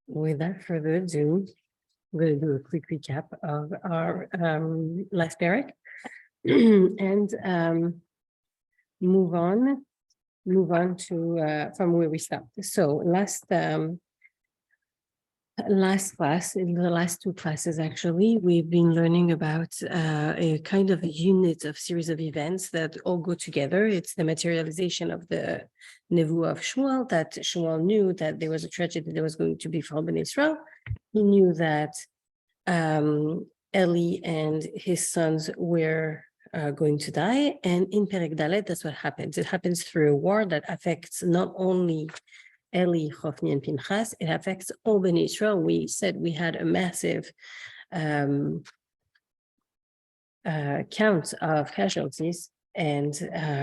Without further ado, I'm going to do a quick recap of our last parak and move on to from where we stopped. So last class, in the last two classes, actually, we've been learning about a kind of unit of series of events that all go together. It's the materialization of the Nevuah of Shmuel, that Shmuel knew that there was a tragedy that was going to befall Bnei Israel. He knew that Eli and his sons were going to die. And in Perek Dalet, that's what happens. It happens through a war that affects not only Eli, Chofni, and Pinchas, it affects all Bnei Israel. We said we had a massive count of casualties, and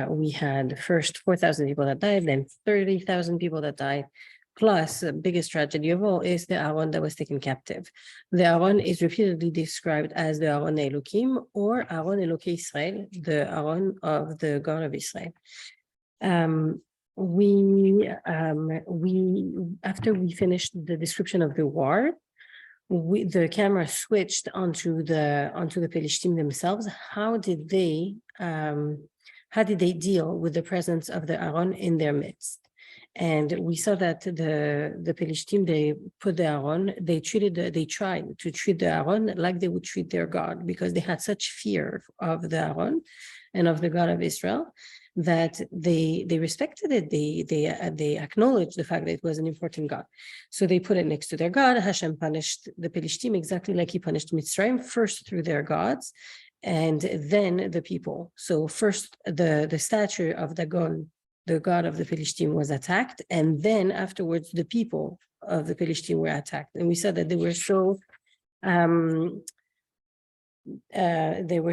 we had first 4,000 people that died, then 30,000 people that died, plus the biggest tragedy of all is the Aaron that was taken captive. The Aaron is repeatedly described as the Aaron Elohim or Aaron Elokei Israel, the Aaron of the God of Israel. After we finished the description of the war, the camera switched onto the Pelishtim themselves. How did they deal with the presence of the Aaron in their midst? And we saw that the Pelishtim, they put the Aaron, they tried to treat the Aaron like they would treat their God, because they had such fear of the Aaron and of the God of Israel that they respected it. They acknowledged the fact that it was an important God. So they put it next to their God. Hashem punished the Pelishtim exactly like he punished Mitzrayim, first through their gods and then the people. So first the statue of Dagon, the god of the Pelishtim, was attacked, and then afterwards the people of the Pelishtim were attacked. And we said that they were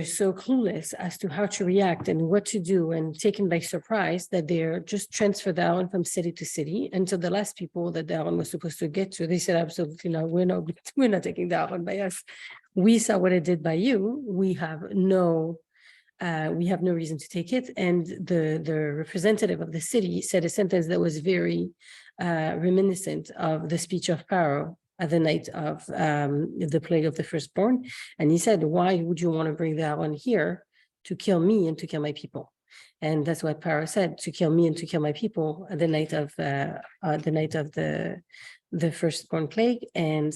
so clueless as to how to react and what to do, and taken by surprise that they're just transferred the Aaron from city to city until the last people that the Aaron was supposed to get to. They said, absolutely not, we're not taking the Aaron by us. We saw what it did by you. We have no reason to take it. And the representative of the city said a sentence that was very reminiscent of the speech of Pharaoh at the night of the plague of the firstborn. And he said, why would you want to bring the Aaron here to kill me and to kill my people? And that's what Pharaoh said, to kill me and to kill my people at the night of the firstborn plague. And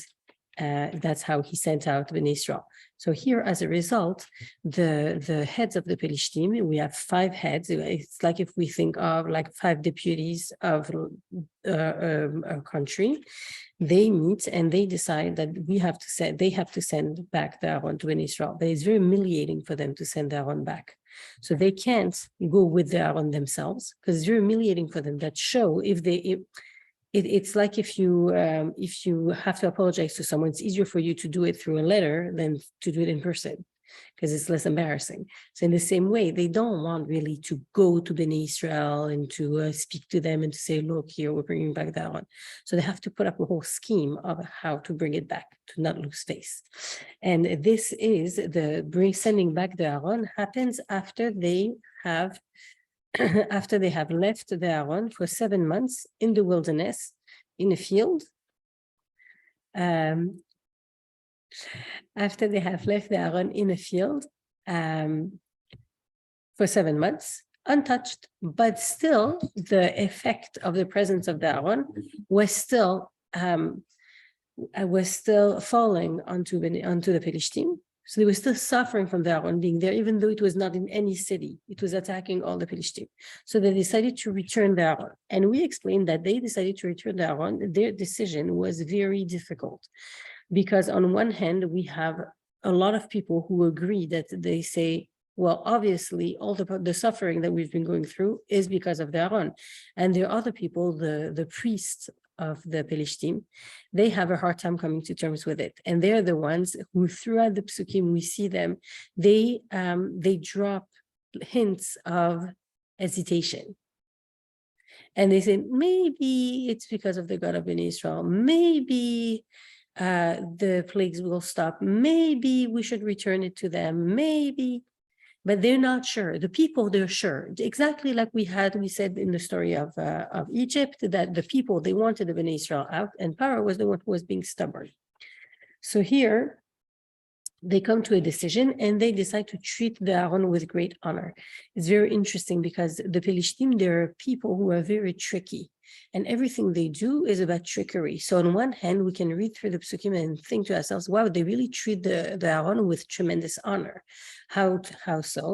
that's how he sent out Bnei Israel. So here, as a result, the heads of the Pelishtim, we have 5 heads. It's like if we think of like 5 deputies of a country, they meet and they decide that they have to send back the Aaron to Bnei Israel. But it's very humiliating for them to send the Aaron back. So they can't go with the Aaron themselves, because it's very humiliating for them. That show it's like if you have to apologize to someone, it's easier for you to do it through a letter than to do it in person, because it's less embarrassing. So in the same way, they don't want really to go to Bnei Israel and to speak to them and to say, look, here, we're bringing back the Aaron. So they have to put up a whole scheme of how to bring it back, to not lose face. And this is sending back the Aaron happens after they have left the Aaron for 7 months in the wilderness, in a field. After they have left the Aaron in a field for 7 months, untouched, but still the effect of the presence of the Aaron was still falling onto the Pelishtim. So they were still suffering from the Aaron being there, even though it was not in any city. It was attacking all the Pelishtim. So they decided to return the Aaron. And we explained that they decided to return the Aaron. Their decision was very difficult, because on one hand, we have a lot of people who agree that they say, well, obviously, all the suffering that we've been going through is because of the Aaron. And there are other people, the priests of the Pelishtim, they have a hard time coming to terms with it. And they're the ones who, throughout the psukim, we see them, they drop hints of hesitation. And they say, maybe it's because of the God of Bnei Israel. Maybe the plagues will stop. Maybe we should return it to them. Maybe. but they're not sure. The people, they're sure. Exactly like we said in the story of Egypt, that the people, they wanted the Bnei Israel out, and Pharaoh was the one who was being stubborn. So here, they come to a decision and they decide to treat the Aaron with great honor. It's very interesting because the Pelishtim, there are people who are very tricky, and everything they do is about trickery. So on one hand, we can read through the Psukim and think to ourselves, wow, they really treat the Aaron with tremendous honor. How so?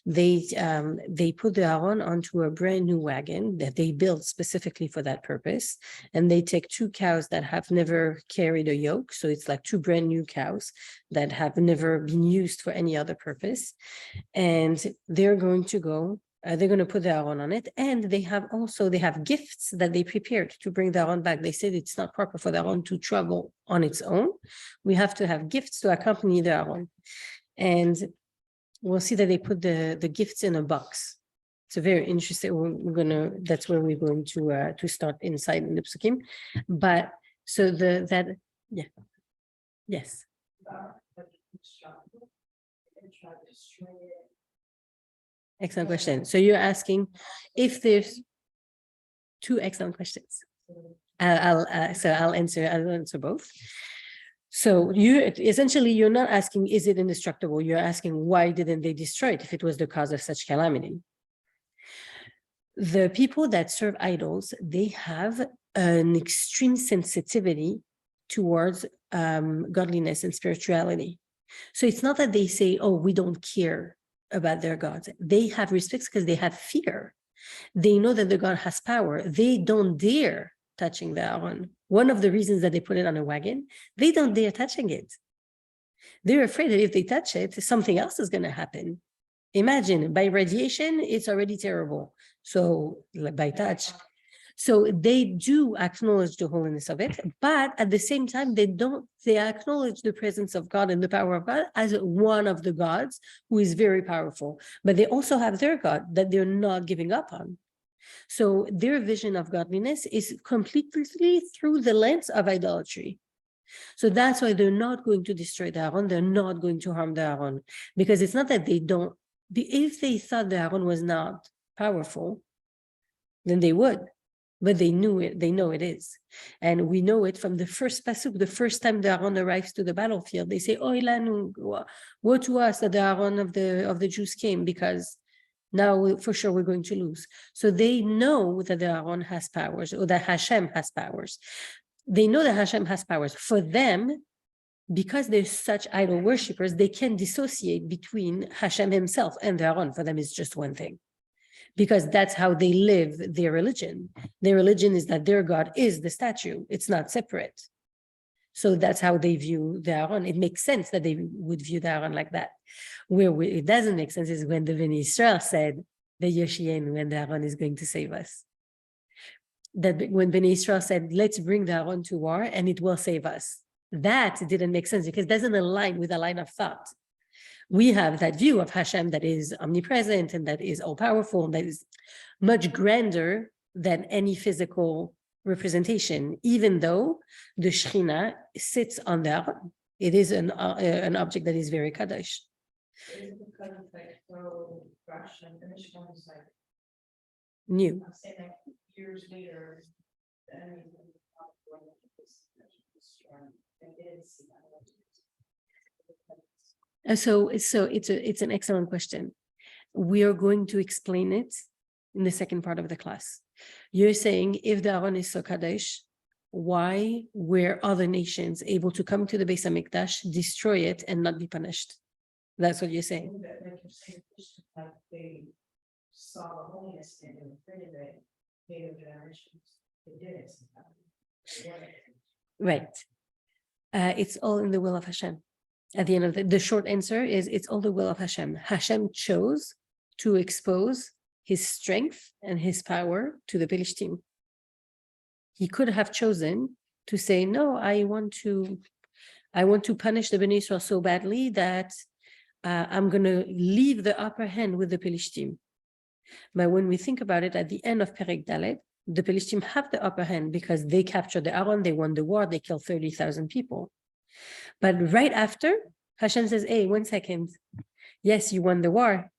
They put the Aaron onto a brand new wagon that they built specifically for that purpose. And they take 2 cows that have never carried a yoke. So it's like 2 brand new cows that have never been used for any other purpose. And they're going to go, they're going to put the Aaron on it. And they have gifts that they prepared to bring the Aaron back. They said it's not proper for the Aaron to travel on its own. We have to have gifts to accompany the Aaron. And we'll see that they put the gifts in a box. It's a very interesting, that's where we're going to start inside in the Psukim. But so yes. Excellent question. So you're asking if there's 2 excellent questions. I'll answer both. So you're not asking, is it indestructible? You're asking, why didn't they destroy it if it was the cause of such calamity? The people that serve idols, they have an extreme sensitivity towards godliness and spirituality. So it's not that they say, oh, we don't care about their gods. They have respect because they have fear. They know that the God has power. They don't dare touching the Aaron. One of the reasons that they put it on a wagon, they don't dare touching it. They're afraid that if they touch it, something else is going to happen. Imagine, by radiation, it's already terrible. So by touch. So they do acknowledge the holiness of it, but at the same time, they acknowledge the presence of God and the power of God as one of the gods who is very powerful. But they also have their God that they're not giving up on. So their vision of godliness is completely through the lens of idolatry. So that's why they're not going to destroy the Aaron. They're not going to harm the Aaron, because it's not that they don't. If they thought the Aaron was not powerful, then they would. But they knew it. They know it is, and we know it from the first pasuk. The first time the Aaron arrives to the battlefield, they say, "Oy lanu, woe to us that the Aaron of the Jews came, because now for sure we're going to lose." So they know that the Aaron has powers, or that Hashem has powers. They know that Hashem has powers. For them, because they're such idol worshippers, they can dissociate between Hashem himself and the Aaron. For them, it's just one thing, because that's how they live their religion. Their religion is that their God is the statue. It's not separate. So that's how they view the Aaron. It makes sense that they would view the Aaron like that. Where it doesn't make sense is when the Bnei Israel said, the Yoshienu, when the Aaron is going to save us. That when Bnei Israel said, let's bring the Aaron to war and it will save us. That didn't make sense because it doesn't align with a line of thought. We have that view of Hashem that is omnipresent and that is all-powerful, and that is much grander than any physical representation, even though the Shekhinah sits on the Aaron. It is an object that is very Kadosh. New. Years later, so it's an excellent question. We are going to explain it in the second part of the class. You're saying, if the Aaron is so Kadosh, why were other nations able to come to the Beis HaMikdash, destroy it, and not be punished? That's what you're saying. They saw the holiness and afraid of it. Right. It's all in the will of Hashem. At the end of the short answer is, it's all the will of Hashem. Hashem chose to expose his strength and his power to the Pelishtim. He could have chosen to say, no, I want to punish the Bnei Israel so badly that I'm going to leave the upper hand with the Pelishtim. But when we think about it, at the end of Perek Dalet, the Pelishtim have the upper hand because they captured the Aaron, they won the war, they killed 30,000 people. But right after, Hashem says, hey, 1 second. Yes, you won the war,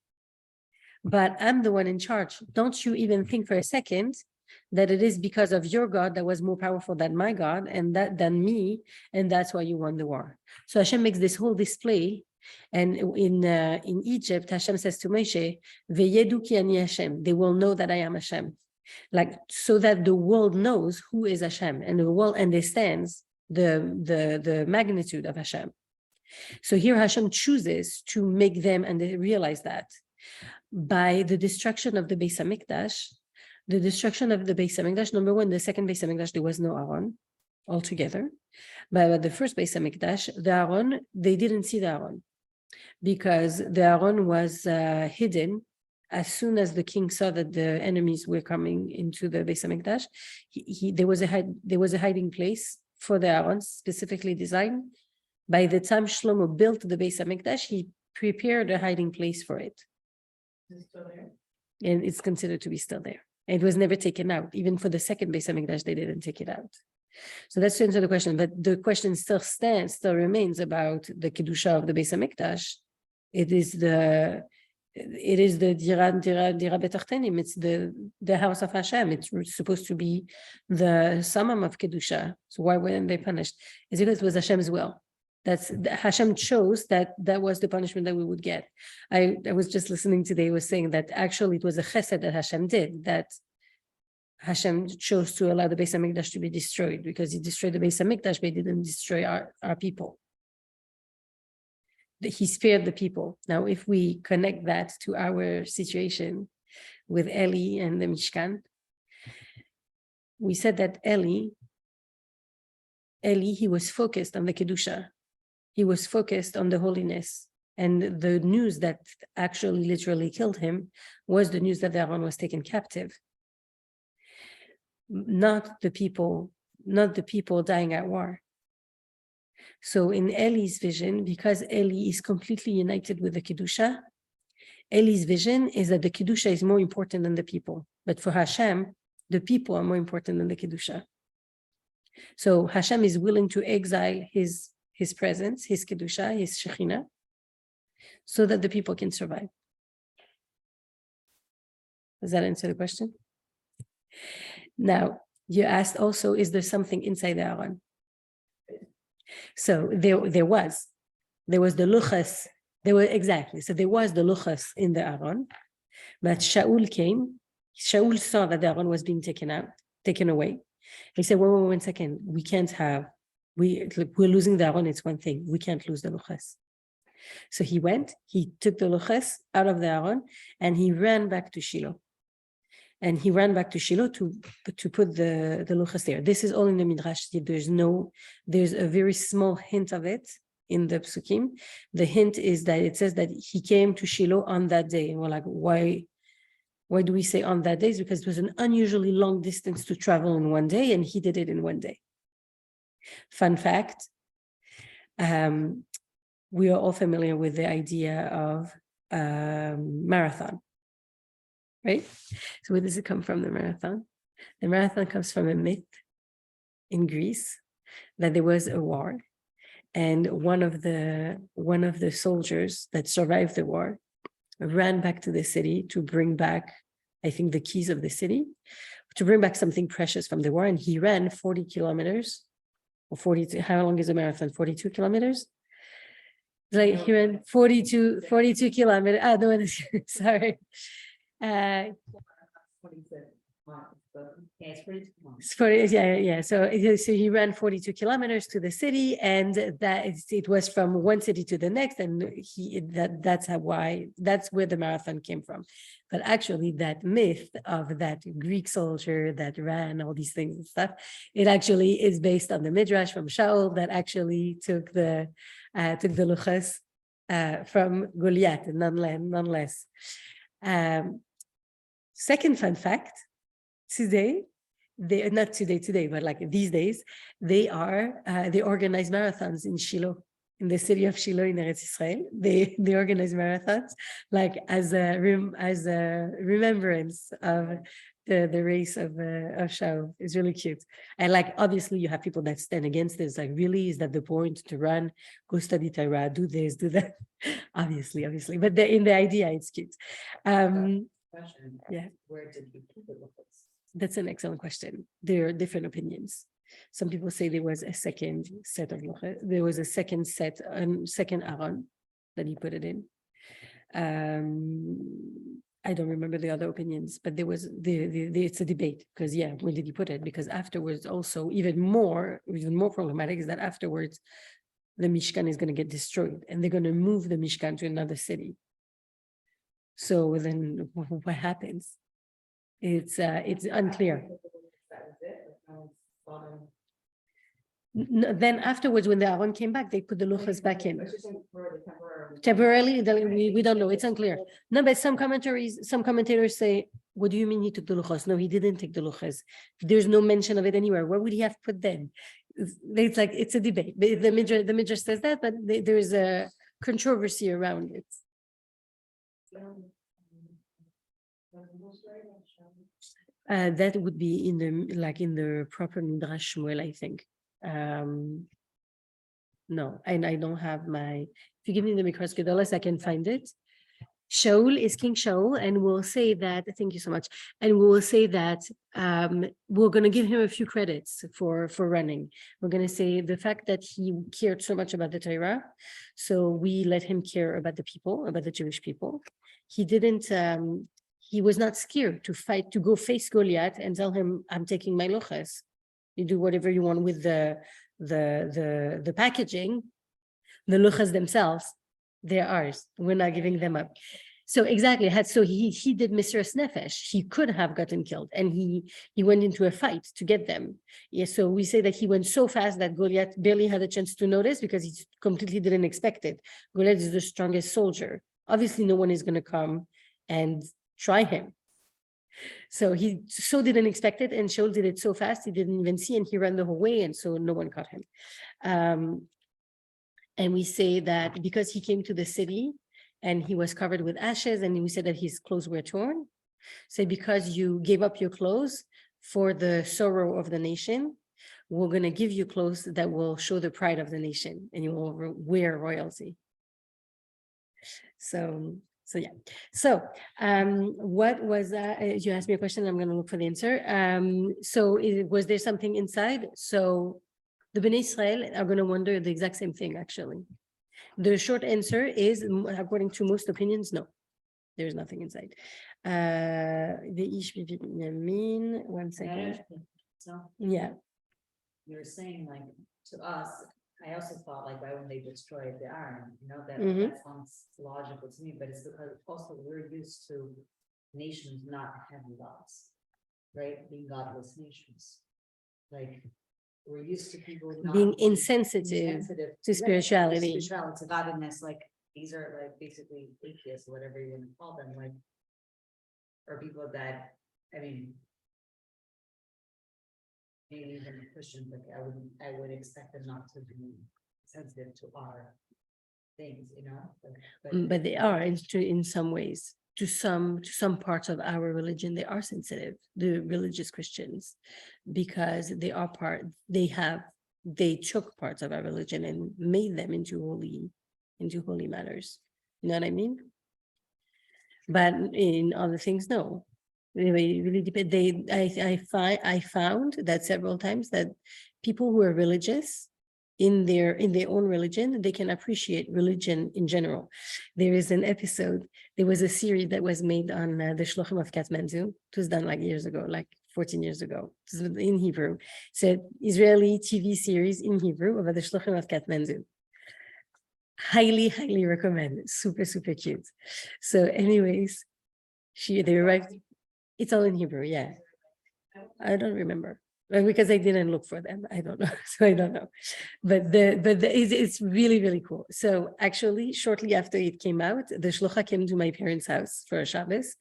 but I'm the one in charge. Don't you even think for a second that it is because of your God that was more powerful than my God and than me, and that's why you won the war. So Hashem makes this whole display, and in Egypt, Hashem says to Moshe, "Veyedu ki ani Hashem." They will know that I am Hashem, like so that the world knows who is Hashem, and the world understands the magnitude of Hashem. So here Hashem chooses to make them and they realize that by the destruction of the Beis HaMikdash. The destruction of the Beis HaMikdash, number one, the second Beis HaMikdash, there was no Aaron altogether. But the first Beis HaMikdash, the Aaron, they didn't see the Aaron because the Aaron was hidden. As soon as the king saw that the enemies were coming into the Beis HaMikdash, there was a hiding place for the Aaron, specifically designed. By the time Shlomo built the Beis HaMikdash, he prepared a hiding place for it. Is it still there? And it's considered to be still there. It was never taken out. Even for the second Beis HaMikdash, they didn't take it out. So that's to answer the question. But the question still remains about the Kedusha of the Beis HaMikdash. It is the Dira B'Tachtenim. It's the house of Hashem. It's supposed to be the summum of Kedusha. So why weren't they punished? It's because it was Hashem's will. Hashem chose that was the punishment that we would get. I was just listening today, was saying that actually it was a chesed that Hashem did, that Hashem chose to allow the Beis HaMikdash to be destroyed because he destroyed the Beis HaMikdash, but he didn't destroy our people. He spared the people. Now, if we connect that to our situation with Eli and the Mishkan, we said that Eli, he was focused on the Kedusha. He was focused on the holiness. And the news that actually literally killed him was the news that Aaron was taken captive. Not the people dying at war. So in Eli's vision, because Eli is completely united with the Kedusha, Eli's vision is that the Kedusha is more important than the people. But for Hashem, the people are more important than the Kedusha. So Hashem is willing to exile his presence, his Kedusha, his Shekhinah, so that the people can survive. Does that answer the question? Now, you asked also, is there something inside the Aaron? So there was the luchas. So there was the luchas in the Aaron, but Shaul came. Shaul saw that the Aaron was being taken away. He said, wait, 1 second, we can't have. We're losing the Aaron, it's one thing. We can't lose the luchas. So he took the luchas out of the Aaron, and he ran back to Shiloh. And he ran back to Shiloh to put the luchas there. This is all in the Midrash. There's a very small hint of it in the Psukim. The hint is that it says that he came to Shiloh on that day. And we're like, why do we say on that day? It's because it was an unusually long distance to travel in one day, and he did it in one day. Fun fact, we are all familiar with the idea of marathon, right? So where does it come from, the marathon? The marathon comes from a myth in Greece that there was a war, and one of the soldiers that survived the war ran back to the city to bring back, I think, the keys of the city, to bring back something precious from the war, and he ran 40 kilometers. Or 42, how long is a marathon? 42 kilometers? Like he ran 42 kilometers. No, sorry. 40, So he ran 42 kilometers to the city, and it was from one city to the next, and that's where the marathon came from. But actually, that myth of that Greek soldier that ran all these things and stuff, it actually is based on the Midrash from Shaul that actually took the luchas from Goliath, none less. Second fun fact. Today, but like these days, they organize marathons in Shiloh, in the city of Shiloh in Eretz Israel. They organize marathons like as a remembrance of the race of Shaul is really cute. And like, obviously you have people that stand against this, like, really, is that the point to run, go study Torah, do this, do that? obviously, but in the idea, it's cute. Question. Yeah. Where did he put the locusts? That's an excellent question. There are different opinions. Some people say there was a second set of lochas. There was a second set, second Aaron that he put it in. I don't remember the other opinions, but there was it's a debate because when did he put it? Because afterwards, also even more problematic is that afterwards, the Mishkan is going to get destroyed and they're going to move the Mishkan to another city. So then, what happens? It's unclear. Then afterwards, when the Aaron came back, they put the luchas back in. Temporarily, we don't know. It's unclear. No, but some commentators say, "What do you mean he took the luchas?" No, he didn't take the luchas. There's no mention of it anywhere. Where would he have put them? It's like it's a debate. The Midrash says that, but there is a controversy around it. That would be in the proper Midrash Shmuel, I think. No, and I don't have if you give me the Mikras Gedolos, I can find it. Shaul is King Shaul, and we'll say that, thank you so much. And we will say that we're going to give him a few credits for running. We're going to say the fact that he cared so much about the Torah, so we let him care about the people, about the Jewish people. He didn't, he was not scared to fight, to go face Goliath and tell him, I'm taking my lochas. You do whatever you want with the packaging. The lochas themselves, they're ours. We're not giving them up. So exactly, so he did Mesiras Nefesh. He could have gotten killed, and he went into a fight to get them. Yeah, so we say that he went so fast that Goliath barely had a chance to notice because he completely didn't expect it. Goliath is the strongest soldier. Obviously, no one is going to come and try him. So he didn't expect it, and Shaul did it so fast he didn't even see, and he ran the whole way, and so no one caught him. And we say that because he came to the city and he was covered with ashes, and we said that his clothes were torn. Say, because you gave up your clothes for the sorrow of the nation, we're going to give you clothes that will show the pride of the nation, and you will wear royalty. So yeah. So what was that? You asked me a question, I'm going to look for the answer. Was there something inside? So the Bnei Israel are going to wonder the exact same thing, actually. The short answer is, according to most opinions, no, there's nothing inside. One second. So Yeah. you're saying, like, to us, I also thought, like, why wouldn't they destroy the iron? That sounds logical to me, but it's because also we're used to nations not having gods, right? Being godless nations. Like, we're used to people being insensitive to spirituality. To godliness, like, these are like basically atheists, whatever you want to call them, like, or people that, I mean, maybe even Christians, like, I would expect them not to be sensitive to our things, but they are in some ways. To some parts of our religion, they are sensitive, the religious Christians, because they took parts of our religion and made them into holy matters. You know what I mean? But in other things, no. It really depends. I found that several times that people who are religious in their own religion, they can appreciate religion in general. There is an episode, there was a series that was made on the Shlochim of Kathmandu. It was done like years ago, like 14 years ago, in Hebrew. So Israeli TV series in Hebrew about the Shlochim of Kathmandu. Highly, highly recommend. Super, super cute. So anyways, they arrived. It's all in Hebrew, yeah. I don't remember. Because I didn't look for them. I don't know. So I don't know. But it's really, really cool. So actually, shortly after it came out, the shlucha came to my parents' house for a Shabbos.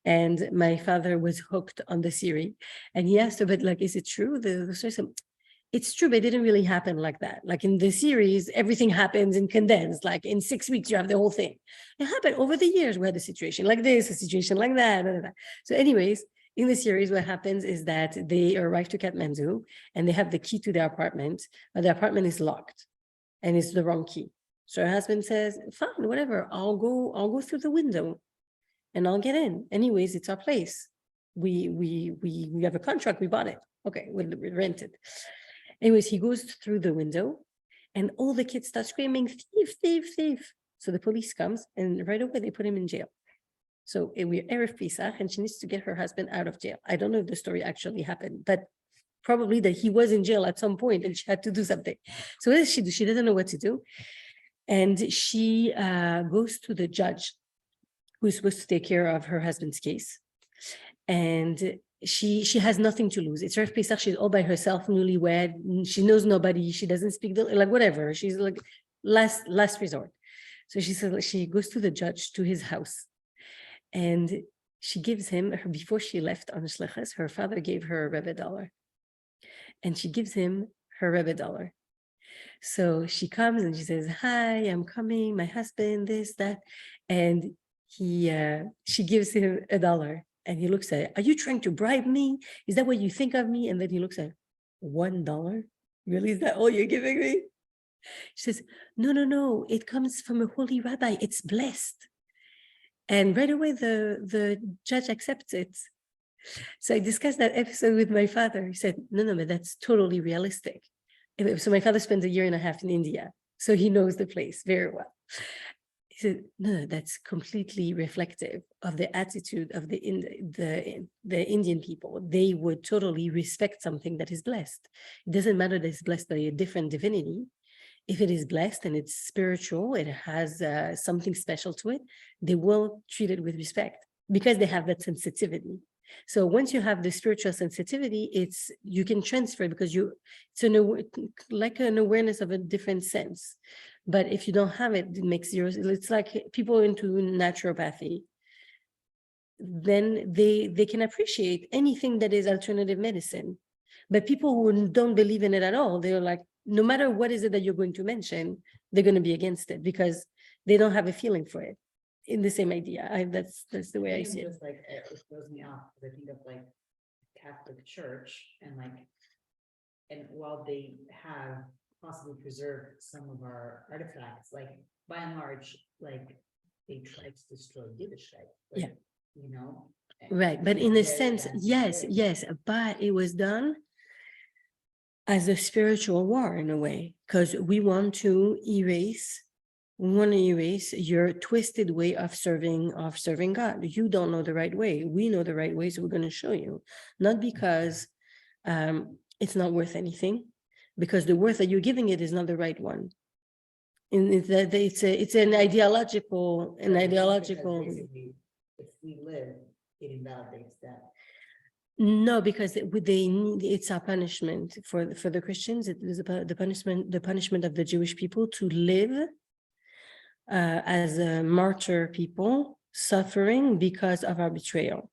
And my father was hooked on the series. And he asked her, but like, is it true? The story said, it's true, but it didn't really happen like that. Like in the series, everything happens in condensed. Like in 6 weeks, you have the whole thing. It happened over the years. We had a situation like this, a situation like that. So anyways, in the series, what happens is that they arrive to Kathmandu and they have the key to their apartment, but the apartment is locked and it's the wrong key. So her husband says, fine, whatever, I'll go through the window and I'll get in. Anyways, it's our place. We have a contract, we bought it. Okay, we rent it. Anyways, he goes through the window and all the kids start screaming, thief, thief, thief. So the police comes and right away they put him in jail. So we're Erev Pesach and she needs to get her husband out of jail. I don't know if the story actually happened, but probably that he was in jail at some point and she had to do something. So what does she do? She doesn't know what to do. And she goes to the judge who's supposed to take care of her husband's case. And she has nothing to lose. It's Erev Pesach, she's all by herself, newlywed. She knows nobody. She doesn't speak, like whatever. She's like last resort. So she says, she goes to the judge, to his house. And she gives him, before she left on Shlichus, her father gave her a Rebbe dollar. And she gives him her Rebbe dollar. So she comes and she says, hi, I'm coming, my husband, this, that. And she gives him a dollar. And he looks at it, are you trying to bribe me? Is that what you think of me? And then he looks at it, $1? Really, is that all you're giving me? She says, no, it comes from a holy rabbi, it's blessed. And right away, the judge accepts it. So I discussed that episode with my father. He said, no, but that's totally realistic. So my father spent 1.5 years in India, so he knows the place very well. He said, no, that's completely reflective of the attitude of the Indian people. They would totally respect something that is blessed. It doesn't matter that it's blessed by a different divinity. If it is blessed and it's spiritual, it has something special to it, they will treat it with respect because they have that sensitivity. So once you have the spiritual sensitivity, you can transfer because it's like an awareness of a different sense. But if you don't have it, it's like people into naturopathy. Then they can appreciate anything that is alternative medicine. But people who don't believe in it at all, they're like, no matter what is it that you're going to mention, they're going to be against it because they don't have a feeling for it. In the same idea, that's the way I see it. Like it throws me off because I think of like Catholic Church and while they have possibly preserved some of our artifacts, like by and large, like they tried to destroy Yiddishkeit. Yeah. You know. Right, but in a sense, yes, but it was done as a spiritual war in a way, because we want to erase your twisted way of serving God. You don't know the right way. We know the right way, so we're going to show you. Not because it's not worth anything, because the worth that you're giving it is not the right one. And it's an ideological. If we live, it invalidates that. No, because it's our punishment for the Christians. It is about the punishment of the Jewish people to live as a martyr people, suffering because of our betrayal.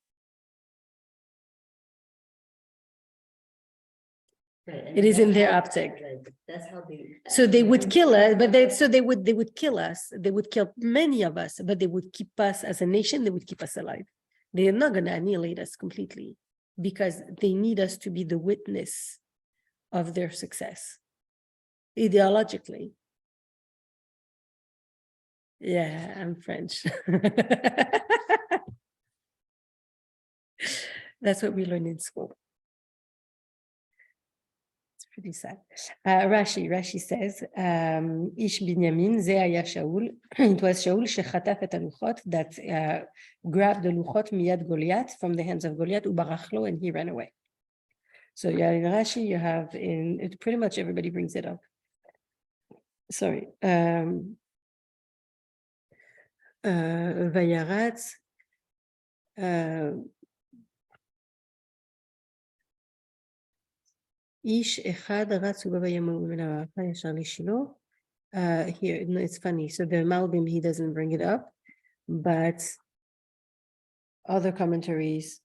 Right. It is in their optic. That's how they. So they would kill us, but they would kill us. They would kill many of us, but they would keep us as a nation. They would keep us alive. They are not going to annihilate us completely because they need us to be the witness of their success ideologically. Yeah, I'm French. That's what we learn in school. It's pretty sad. Rashi says, Ish Binyamin, ze haya Shaul. It was Shaul shechataf et haluchot that grabbed the luchot miyad Goliath from the hands of Goliath, ubarachlo, and he ran away. So yeah, in Rashi, you have it pretty much everybody brings it up. Sorry. Vayaratz. Ish echad ratz u'bayamul min ha'araka yashar lishilo. Here, no, it's funny. So the Malbim, he doesn't bring it up, but other commentaries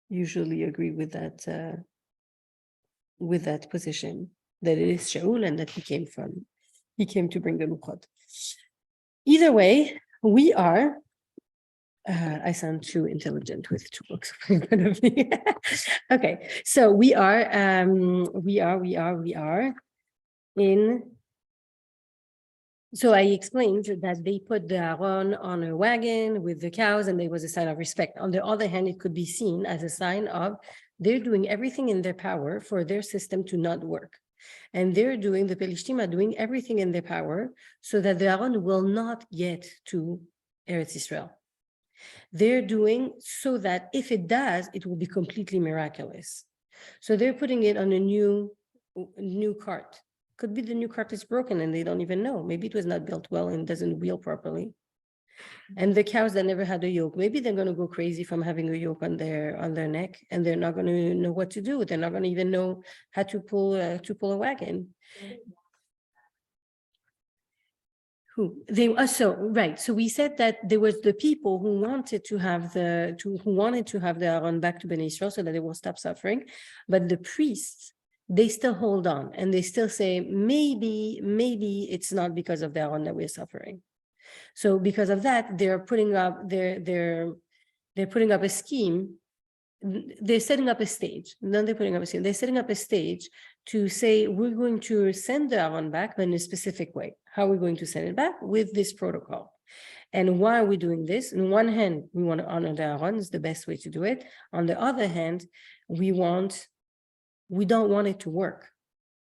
usually agree with that position, that it is Shaul and that he came to bring the Luchot. Either way, we are I sound too intelligent with 2 books in front of me. Okay, so we are in. So I explained that they put the Aaron on a wagon with the cows, and there was a sign of respect. On the other hand, it could be seen as a sign of they're doing everything in their power for their system to not work. And the Pelishtim are doing everything in their power so that the Aaron will not get to Eretz Israel. They're doing so that if it does, it will be completely miraculous. So they're putting it on a new cart. Could be the new cart is broken and they don't even know. Maybe it was not built well and doesn't wheel properly. And the cows that never had a yoke, maybe they're going to go crazy from having a yoke on their neck, and they're not going to know what to do. They're not going to even know how to pull a wagon. Who they also right. So we said that there was the people who wanted to have the Aaron back to Bnei Israel so that they will stop suffering, but the priests, they still hold on and they still say maybe it's not because of the Aaron that we're suffering. So because of that, they're putting up a scheme. They're setting up a stage. Then they're putting up a scheme. They're setting up a stage to say we're going to send the Aaron back, but in a specific way. How are we going to send it back? With this protocol. And why are we doing this? On one hand, we want to honor the Aaron, is the best way to do it. On the other hand, we don't want it to work.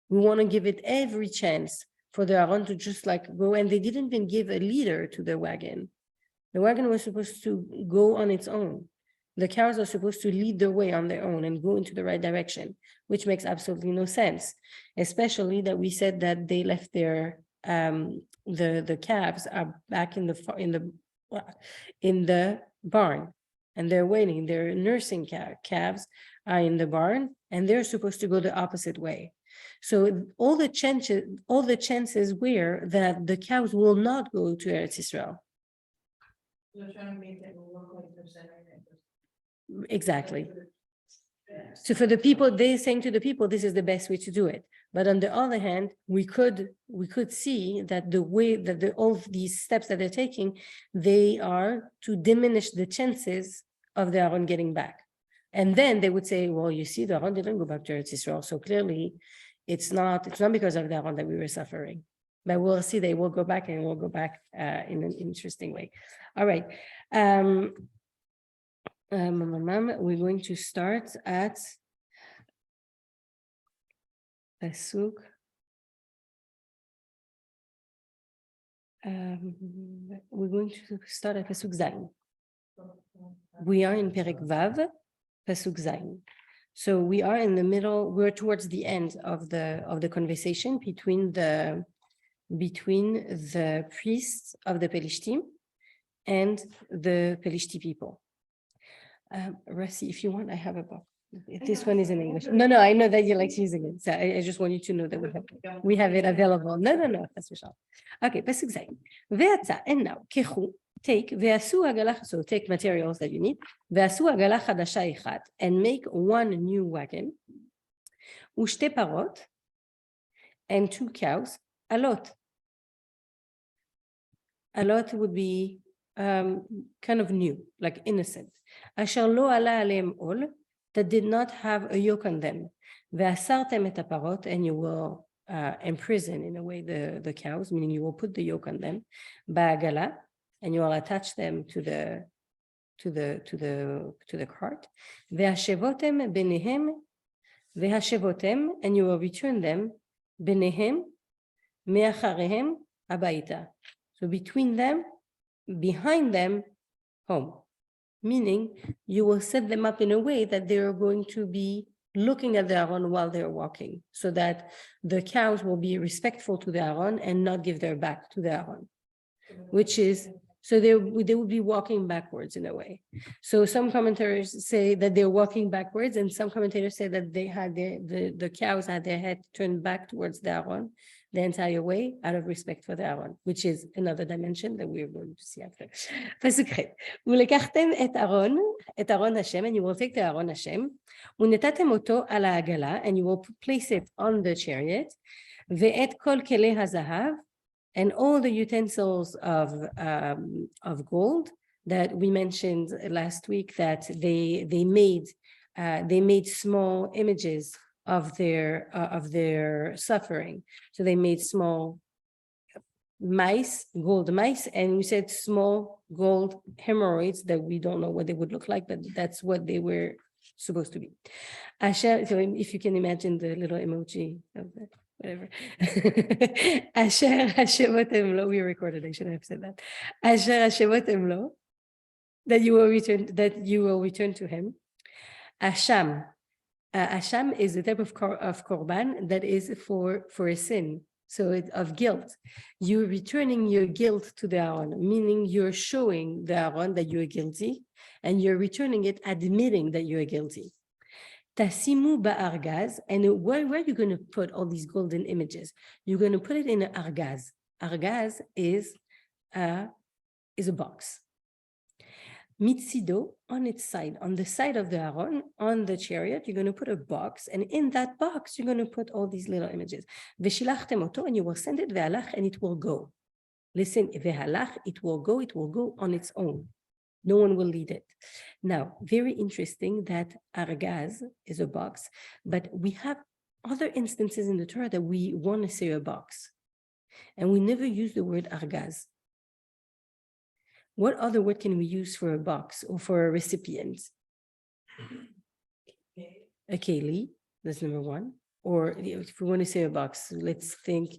We want to give it every chance for the Aaron to just like go. And they didn't even give a leader to the wagon. The wagon was supposed to go on its own. The cows are supposed to lead the way on their own and go into the right direction, which makes absolutely no sense, especially that we said that they left their the calves are back in the barn, and they're waiting. Their nursing calves are in the barn, and they're supposed to go the opposite way. So all the chances were that the cows will not go to Eretz Israel. They're trying to make it look like they're centering it. Exactly. So for the people, they're saying to the people, this is the best way to do it. But on the other hand, we could see that the way that all of these steps that they're taking, they are to diminish the chances of the Aaron getting back. And then they would say, well, you see, the Aaron didn't go back to Eretz Israel. So clearly it's not because of the Aaron that we were suffering. But we'll see, they will go back, and we'll go back in an interesting way. All right. We're going to start at Pasuk. We're going to start at Pasuk Zayin. We are in Perek Vav, Pasuk Zayin. So we are in the middle. We're towards the end of the conversation between the priests of the Pelishtim and the Pelishti people. Rassi, if you want, I have a book. This one is in English. No, I know that you like using it. So I just want you to know that we have it available. No, that's for sure. Okay, Pasuk Zayin. Ve'atza, and now, kechu, take, ve'asu hagalah, so take materials that you need, ve'asu hagalah chadasha echat, and make one new wagon, ushte parot, and 2 cows, alot. Alot would be kind of new, like innocent. Asher lo ala aleim ol, that did not have a yoke on them. Ve'asartem et haparot, and you will imprison in a way the cows, meaning you will put the yoke on them. Ba'agala, and you will attach them to the cart. Ve'ashevotem benehem, and you will return them benehem me'acharehem abaita. So between them, behind them, home. Meaning you will set them up in a way that they're going to be looking at the Aaron while they're walking, so that the cows will be respectful to the Aaron and not give their back to the Aaron, which is, so they would be walking backwards in a way. So some commentators say that they're walking backwards, and some commentators say that they had the cows had their head turned back towards the Aaron the entire way out of respect for the Aaron, which is another dimension that we're going to see after. ולקחתם את ארון השם, and you will take the Aaron Hashem, ונתתם אותו על העגלה, and you will place it on the chariot, ואת כל כלי הזהב, and all the utensils of gold, that we mentioned last week, that they made small images of their suffering. So they made small mice, gold mice, and we said small gold hemorrhoids that we don't know what they would look like, but that's what they were supposed to be. Asher, so if you can imagine the little emoji of that, whatever. Asher Hashemot Lo, we recorded, I should have said that. Asher Hashemot Lo, that you will return to him. Asham. Asham is a type of korban that is for a sin. So it's of guilt. You're returning your guilt to the Aaron, meaning you're showing the Aaron that you're guilty, and you're returning it, admitting that you're guilty. Tasimu ba'argaz, and where are you going to put all these golden images? You're going to put it in an argaz. Argaz is a box. Mitzido, on its side, on the side of the Aaron, on the chariot, you're going to put a box, and in that box, you're going to put all these little images. Veshilachtem oto, and you will send it ve'alach, and it will go. Listen, ve'alach, it will go on its own. No one will lead it. Now, very interesting that argaz is a box, but we have other instances in the Torah that we want to say a box, and we never use the word argaz. What other word can we use for a box or for a recipient? A keli, that's number one. Or if we want to say a box, let's think.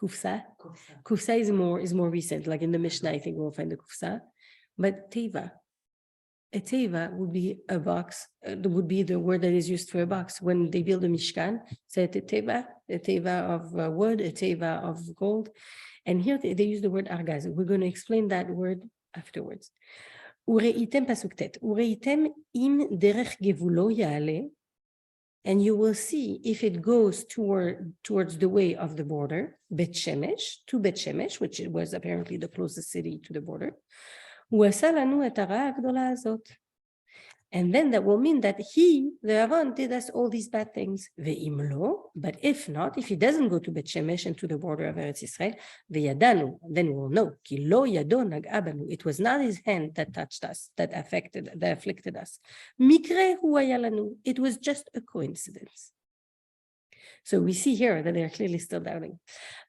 Kufsa. Kufsa is more recent. Like in the Mishnah, I think we'll find the kufsa. But teva. A teva would be a box, would be the word that is used for a box. When they build a Mishkan, say a teva of wood, a teva of gold. And here they use the word argaz. We're going to explain that word afterwards. Ureitem pasuk tet. Ureitem im derech gevulo yale. And you will see if it goes towards the way of the border, Bet Shemesh, to Bet Shemesh, which was apparently the closest city to the border. And then that will mean that he, the Aaron, did us all these bad things. But if not, if he doesn't go to Bet Shemesh and to the border of Eretz Yisrael, then we'll know. It was not his hand that touched us, that afflicted us. It was just a coincidence. So we see here that they're clearly still doubting.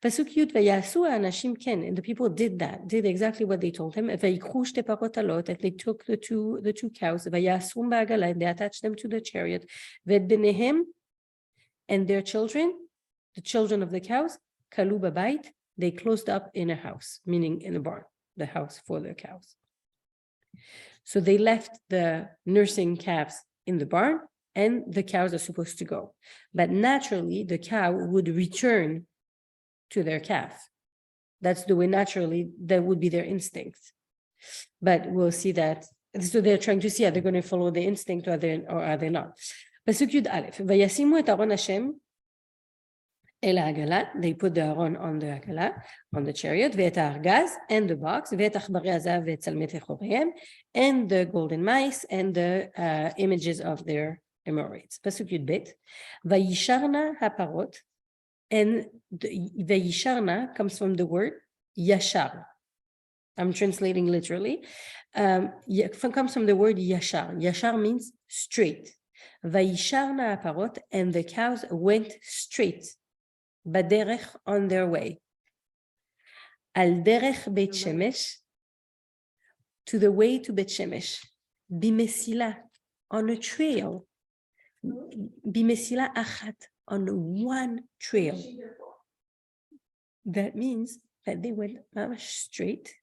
Pasuk Yud vayasu anashim ken, and the people did exactly what they told him. Vayikhu shte parot alot, and they took the two cows. Vayasum ba'agala, and they attached them to the chariot. Ved benehem, and their children, the children of the cows, kalu b'bayit, they closed up in a house, meaning in a barn, the house for their cows. So they left the nursing calves in the barn, and the cows are supposed to go. But naturally, the cow would return to their calf. That's the way naturally, that would be their instinct. But we'll see that. So they're trying to see, are they going to follow the instinct or are they not? Pasuk Yud Aleph, Vayasimu et Aaron Hashem el ha'agala, they put the Aaron on the ha'agala, on the chariot, ve'et ha'argaz, and the box, ve'et achbarei hazav ve'et tzalmet echoreim, and the golden mice, and the images of their hemorrhoids. Pasuk Yud Bet, Vayisharna haparot, and Vayisharna comes from the word yashar. I'm translating literally. Comes from the word yashar. Yashar means straight. Vayisharna haparot, and the cows went straight. Baderech, on their way. Al derech Bet Shemesh, to the way to Bet Shemesh. Bimesila, on a trail. Bimesila achat, on one trail. That means that they went straight,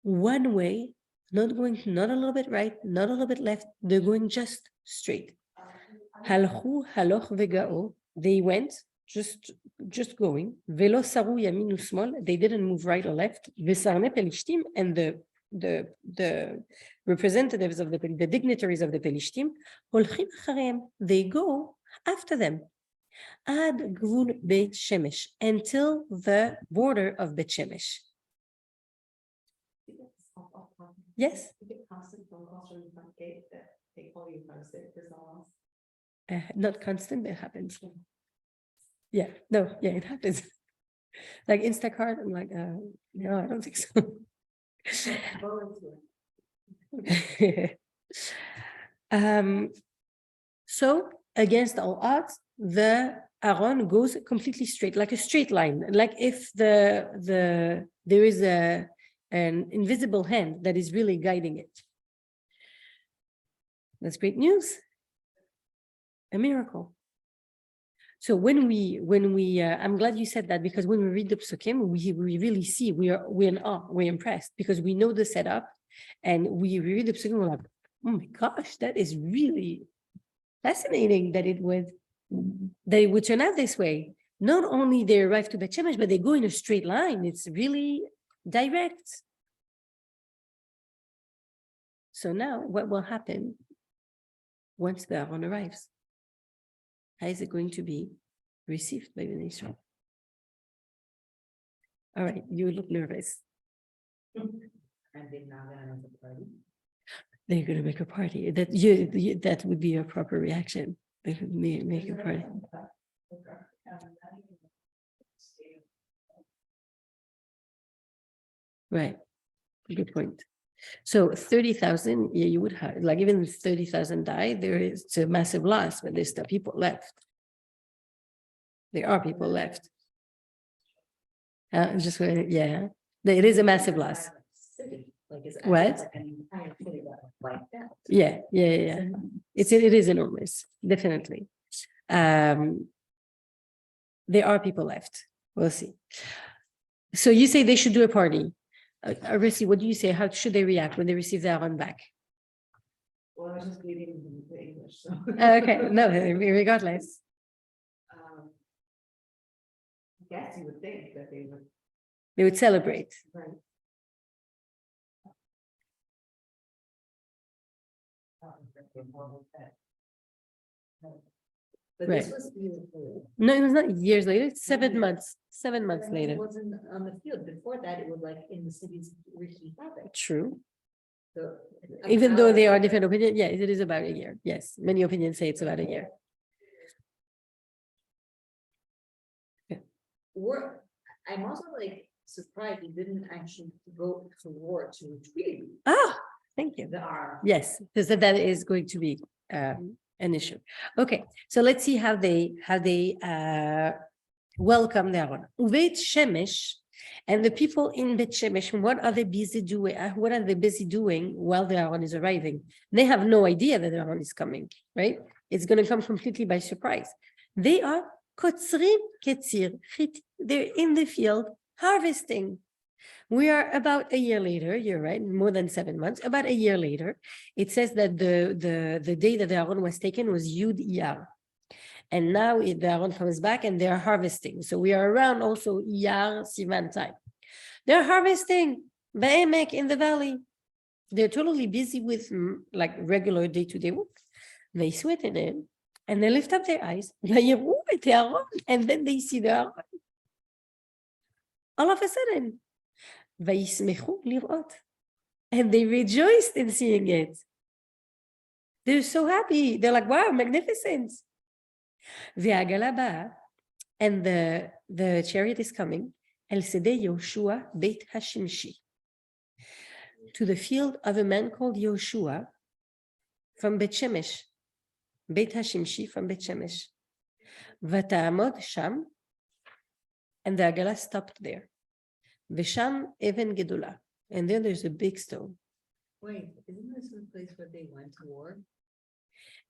one way, not a little bit right, not a little bit left. They're going just straight. Halchu haloch vegao, they went just going. Velo saru yamin usmol, they didn't move right or left. Vesarne pelishtim, and the representatives of the dignitaries of the Pelishtim, holchim acharem, they go after them. Ad gvul Beit Shemesh, until the border of Beit Shemesh. Yes? Not constant, but it happens. Yeah, no, yeah, it happens. Like Instacart, I'm like, no, I don't think so. So against all odds, the Aaron goes completely straight, like a straight line, like if there is an invisible hand that is really guiding it. That's great news. A miracle. So when we I'm glad you said that, because when we read the psukim, we really see we're in awe, we're impressed, because we know the setup, and we read the psukim, we're like, oh my gosh, that is really fascinating that it would turn out this way. Not only they arrive to Bet Shemesh, but they go in a straight line. It's really direct. So now what will happen once the Aaron arrives? How is it going to be received by the nation? All right, you look nervous. And they're not gonna have a party. They're going to make a party. That would be a proper reaction. They would make a party. Right. Good point. So 30,000, yeah, you would have, like, even if 30,000 die, there is a massive loss, but there's still people left. There are people left. Just, yeah, it is a massive loss. Like What? like an entire city that was wiped out. Yeah. It is enormous, definitely. There are people left. We'll see. So you say they should do a party. Arisi, what do you say? How should they react when they receive their Aaron back? Well, I was just reading the English, so. Okay, no, regardless. I guess you would think that they would. They would celebrate. Right. But Right. this was beautiful. No, it was not years later, it's 7 months, 7 months It later. wasn't on the field. Before that, it was like in the cities wreaking havoc. True. So. Even though there are different opinions, yeah, it is about a year. Yes, many opinions say it's about a year. I'm also like surprised he didn't actually go to war to retreat Thank you. the arm. Yes, because that is going to be an issue. Okay, so let's see how they welcome the Aaron. Ubeit Shemesh, and the people in Bet Shemesh, what are they busy doing? What are they busy doing while the Aaron is arriving? They have no idea that the Aaron is coming, right? It's going to come completely by surprise. They are kotzrim ketzir. They're in the field harvesting. We are about a year later, you're right, more than 7 months, about a year later. It says that the day that the Aaron was taken was Yud Iyar. And now the Aaron comes back and they're harvesting. So we are around also Iyar, Sivan time. They're harvesting Be'emek in the valley. They're totally busy with like regular day-to-day work. They sweat in it and they lift up their eyes. And then they see the Aaron. All of a sudden, and they rejoiced in seeing it. They're so happy. They're like, wow, magnificent. And the chariot is coming. El Sede Yoshua Beit Hashimshi. To the field of a man called Yoshua from Bet Shemesh. Beit Hashimshi from Bet Shemesh. Vata'amod Sham. And the Agala stopped there. Visham Even Gedula. And then there's a big stone. Wait, isn't this the place where they went to war?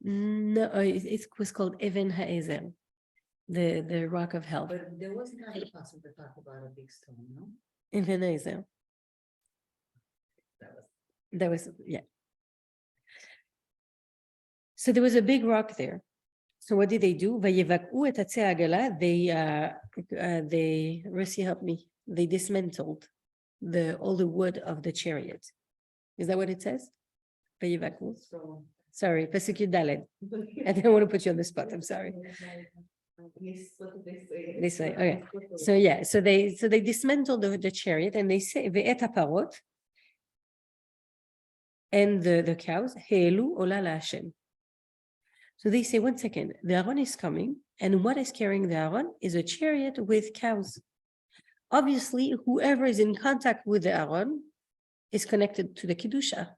No, it was called Even Ha'ezer, the rock of health. But there was not a possible to talk about a big stone, no? Even Ha'ezer. That was, yeah. So there was a big rock there. So what did they do? They, Russi, help me. They dismantled all the wood of the chariot. Is that what it says? So. Sorry, Pasuk Daled. I didn't want to put you on the spot. I'm sorry. This way, okay. So yeah, so they dismantled the chariot and they say ve'et haparot, and the cows he'elu ola la'Hashem. So they say, 1 second, the Aaron is coming, and what is carrying the Aaron is a chariot with cows. Obviously, whoever is in contact with the Aaron is connected to the Kedusha.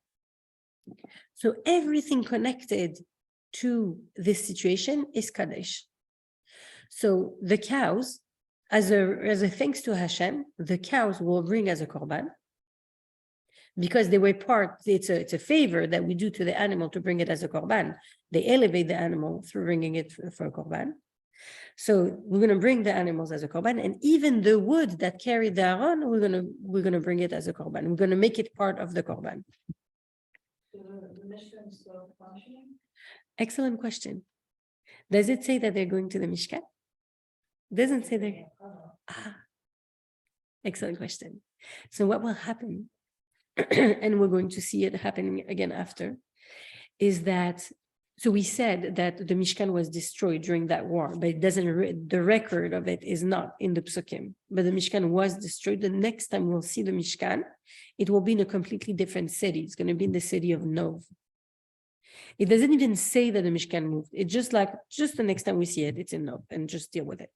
So everything connected to this situation is Kadesh. So the cows, as a thanks to Hashem, the cows will bring as a korban, because they were part, it's a favor that we do to the animal to bring it as a korban. They elevate the animal through bringing it for a korban. So we're going to bring the animals as a korban, and even the wood that carried the aron, we're going to bring it as a korban. We're going to make it part of the korban. The Mishkan is still functioning? Excellent question. Does it say that they're going to the Mishkan? Doesn't say that. Excellent question. So what will happen, and we're going to see it happening again after, is that, so we said that the Mishkan was destroyed during that war, but it doesn't, the record of it is not in the Psukim, but the Mishkan was destroyed. The next time we'll see the Mishkan, it will be in a completely different city. It's going to be in the city of Nov. It doesn't even say that the Mishkan moved. It's just the next time we see it, it's in Nov, and just deal with it.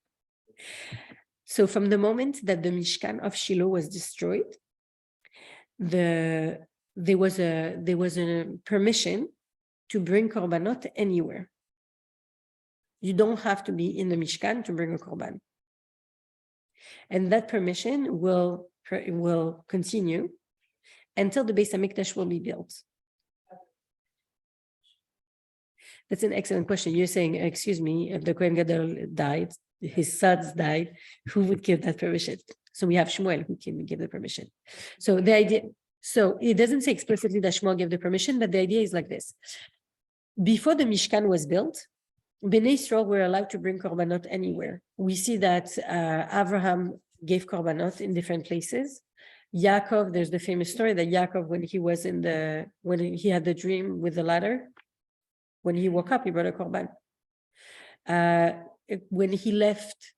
So from the moment that the Mishkan of Shiloh was destroyed, there was a permission to bring korbanot anywhere. You don't have to be in the Mishkan to bring a korban. And that permission will continue until the Beis HaMikdash will be built. That's an excellent question. You're saying, excuse me, if the Kohen Gadol died, his sons died, who would give that permission? So we have Shmuel who can give the permission. So the idea, so it doesn't say explicitly that Shmuel gave the permission, but the idea is like this. Before the Mishkan was built, Bnei Israel were allowed to bring korbanot anywhere. We see that Abraham gave korbanot in different places. Yaakov, there's the famous story that Yaakov, when he had the dream with the ladder, when he woke up, he brought a korban. When he left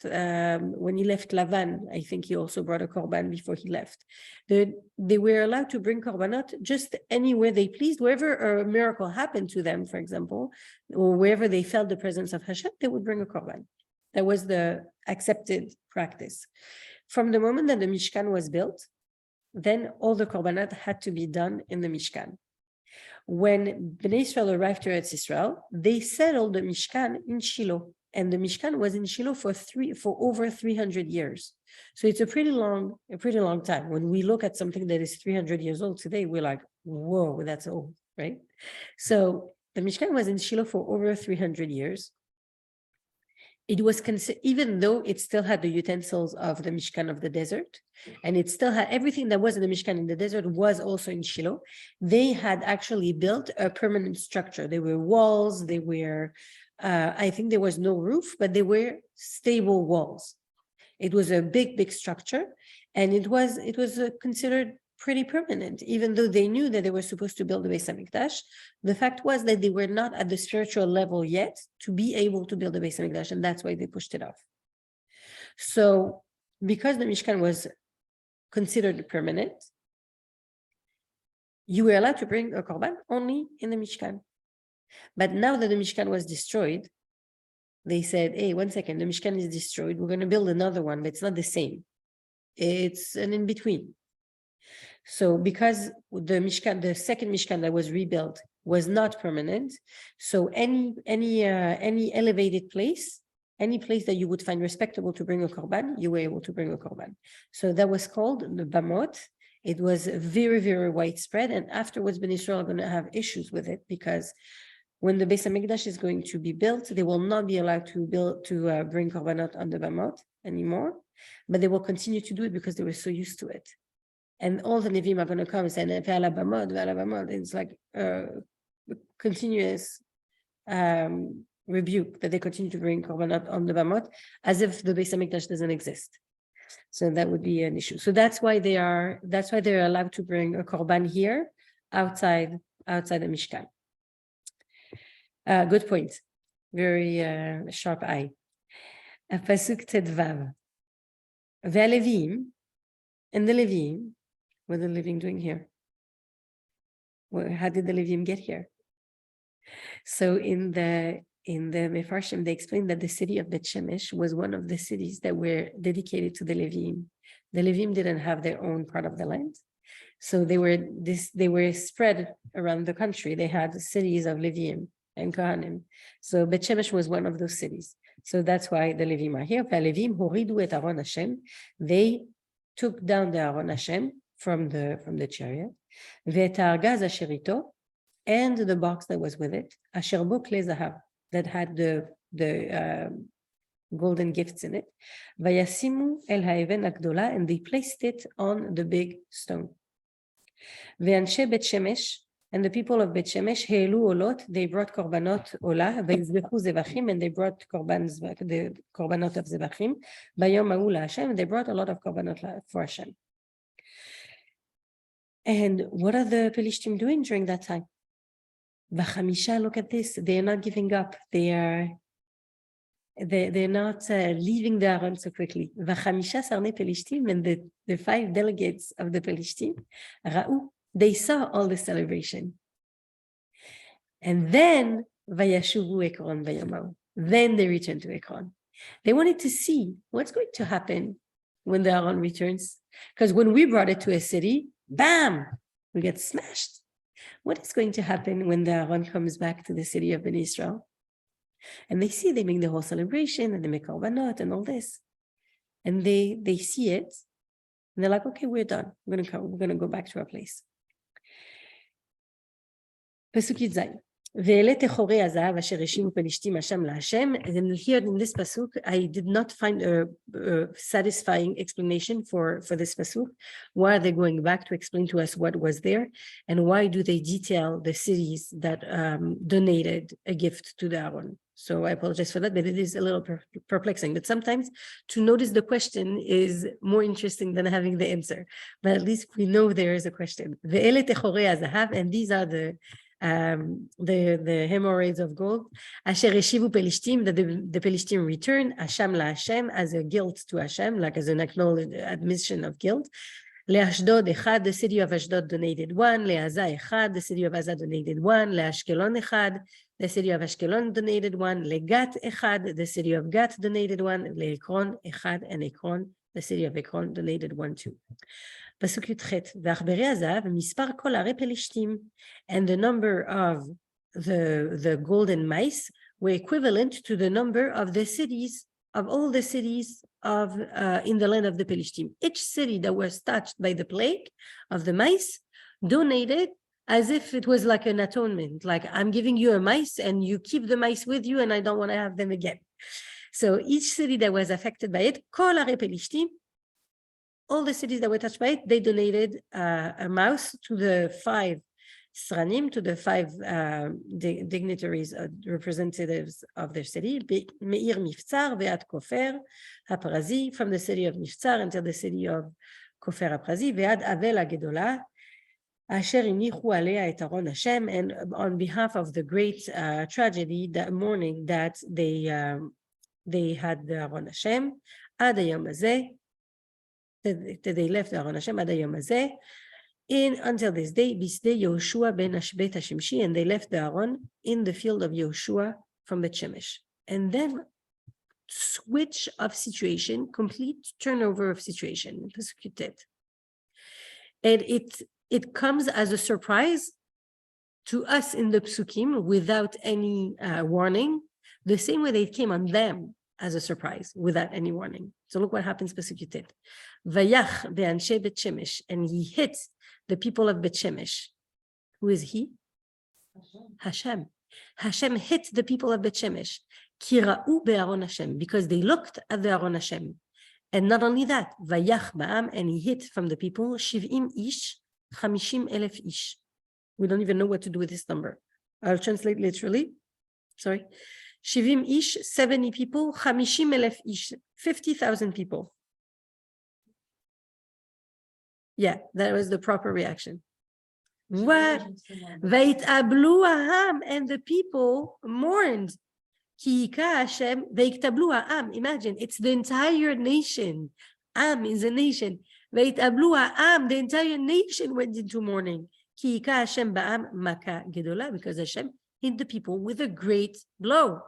Lavan, I think he also brought a korban before he left. They were allowed to bring korbanot just anywhere they pleased, wherever a miracle happened to them, for example, or wherever they felt the presence of Hashem, they would bring a korban. That was the accepted practice. From the moment that the Mishkan was built, then all the korbanot had to be done in the Mishkan. When Bnei Israel arrived to Eretz Israel, they settled the Mishkan in Shiloh, and the Mishkan was in Shiloh for over 300 years. So it's a pretty long time. When we look at something that is 300 years old today, we're like, whoa, that's old, right? So the Mishkan was in Shiloh for over 300 years. It was even though it still had the utensils of the Mishkan of the desert, and it still had everything that was in the Mishkan in the desert was also in Shiloh, they had actually built a permanent structure. There were walls, I think there was no roof, but they were stable walls. It was a big structure, and it was considered pretty permanent, even though they knew that they were supposed to build the Beis HaMikdash. The fact was that they were not at the spiritual level yet to be able to build the Beis HaMikdash, and that's why they pushed it off. So because the Mishkan was considered permanent, you were allowed to bring a korban only in the Mishkan. But now that the Mishkan was destroyed, they said, hey, 1 second, the Mishkan is destroyed. We're going to build another one, but it's not the same. It's an in-between. So because the Mishkan, the second Mishkan that was rebuilt was not permanent, so any elevated place, any place that you would find respectable to bring a korban, you were able to bring a korban. So that was called the Bamot. It was very widespread, and afterwards, Bnei Israel are going to have issues with it, because when the Beis HaMikdash is going to be built, they will not be allowed to bring korbanot on the Bamot anymore, but they will continue to do it because they were so used to it. And all the Nevi'im are going to come and say, it's like a continuous rebuke that they continue to bring korbanot on the Bamot as if the Beis HaMikdash doesn't exist. So that would be an issue. So that's why they're allowed to bring a korban here outside the Mishkan. Good point. Very sharp eye. Pasuk Tedvav. Ve'aleviim, and the Leviim. What are the Leviim doing here? How did the Leviim get here? So in the Mefarshim, they explained that the city of Bet Shemesh was one of the cities that were dedicated to the Leviim. The Leviim didn't have their own part of the land. So they were spread around the country. They had cities of Leviim and Kohanim. So Bet Shemesh was one of those cities. So that's why the Levim are here. והלווים הורידו את ארון השם. They took down the Aron Hashem from the chariot. ואת הארגז אשר איתו, and the box that was with it, אשר בו כלי זהב, that had the golden gifts in it. וישימו אל האבן הגדולה, and they placed it on the big stone. ואנשי בית שמש, and the people of בית שמש העלו עולות, they brought קורבנות עולה, ויזבחו זבחים, and they brought קורבנות of זבחים, ביום ההוא להשם, they brought a lot of קורבנות for Hashem. And what are the Pelishtim doing during that time? V'chamisha, look at this, they are not giving up, they're not leaving the Aron so quickly. V'chamisha sarnei Pelishtim, and the 5 delegates of the Pelishtim, ra'u, they saw all the celebration. And then, vayashuvu Ekron vayamahu. Then they returned to Ekron. They wanted to see what's going to happen when the Aron returns. Because when we brought it to a city, bam, we get smashed. What is going to happen when the Aron comes back to the city of Ben Israel? And they see, they make the whole celebration, and they make korbanot and all this. And they see it, and they're like, okay, we're done. We're going to go back to our place. Pasuk Yud ואלה תחורי הזהב אשר השימו פלישתים השם להשם. And here in this pasuk, I did not find a satisfying explanation for this pasuk. Why are they going back to explain to us what was there? And why do they detail the cities that donated a gift to the Aaron? So I apologize for that, but it is a little perplexing. But sometimes to notice the question is more interesting than having the answer. But at least we know there is a question. ואלה תחורי הזהב, and these are the hemorrhoids of gold, asher eshivu pelishtim, that the Pelishtim return, Hashem la Hashem, as a guilt to Hashem, like as an acknowledged admission of guilt. Le'ashdod echad, the city of Ashdod donated 1. Le'aza echad, the city of Aza donated 1. Le'ashkelon echad, the city of Ashkelon donated 1. Le'gat echad, the city of Gat donated 1. Le'ekron echad, and Ekron, the city of Ekron donated 1 too. פסוק י"ח, ועכברי הזהב, מספר כל ערי פלישתים, and the number of the golden mice were equivalent to the number of the cities, of all the cities of in the land of the Pelishtim. Each city that was touched by the plague of the mice donated as if it was like an atonement, like I'm giving you a mice and you keep the mice with you and I don't want to have them again. So each city that was affected by it, כל ערי פלישתים, all the cities that were touched by it, they donated a mouse to the 5 sranim, to the 5 dignitaries, representatives of their city, Meir Miftzar ve'at Kofer HaPrazi, from the city of Miftzar until the city of Kofer HaPrazi, ve'ad Avel HaGedolah, asher inichu alea et Aron Hashem, and on behalf of the great tragedy, that mourning that they had the Aron Hashem, ad hayom hazeh, that they left Aron Hashem ad hayom hazeh, until this day, bisdei Yehoshua ben Bet Hashemshi, and they left the Aron in the field of Yehoshua from Bet Shemesh. And then switch of situation, complete turnover of situation. And it comes as a surprise to us in the psukim without any warning, the same way they came on them as a surprise without any warning. So look what happens, pasuk Yutet. Vayach be'anshe Bet Shemesh, and he hit the people of Bet Shemesh. Who is he? Hashem. Hashem hit the people of Bet Shemesh. Ki ra'u be'aron Hashem, because they looked at the Aron Hashem. And not only that, vayach ba'am, and he hit from the people 70 ish, 50,000 ish. We don't even know what to do with this number. I'll translate literally. Sorry. 70 ish, 70 people, 50,000 ish, 50,000 people. Yeah, that was the proper reaction. What? Vayit'ablu ha'am, and the people mourned. Ki yika Hashem, vayit'ablu ha'am. Imagine, it's the entire nation. Am is a nation. Vayit'ablu ha'am, the entire nation went into mourning. Ki yika Hashem ba'am maka gedola, because Hashem hit the people with a great blow.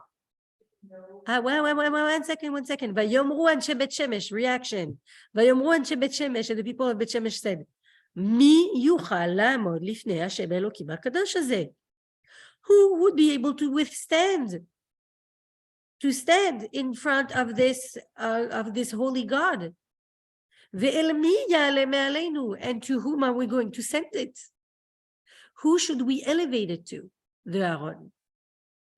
One second. Vayomru anshe Bet Shemesh, reaction. Vayomru anshe Bet Shemesh, and the people of Bet Shemesh said, מי יוכל לעמוד לפני השם האלוקים הקדוש הזה? Who would be able to stand in front of this holy God? ואל מי יעלה מעלינו? And to whom are we going to send it? Who should we elevate it to? The Aaron.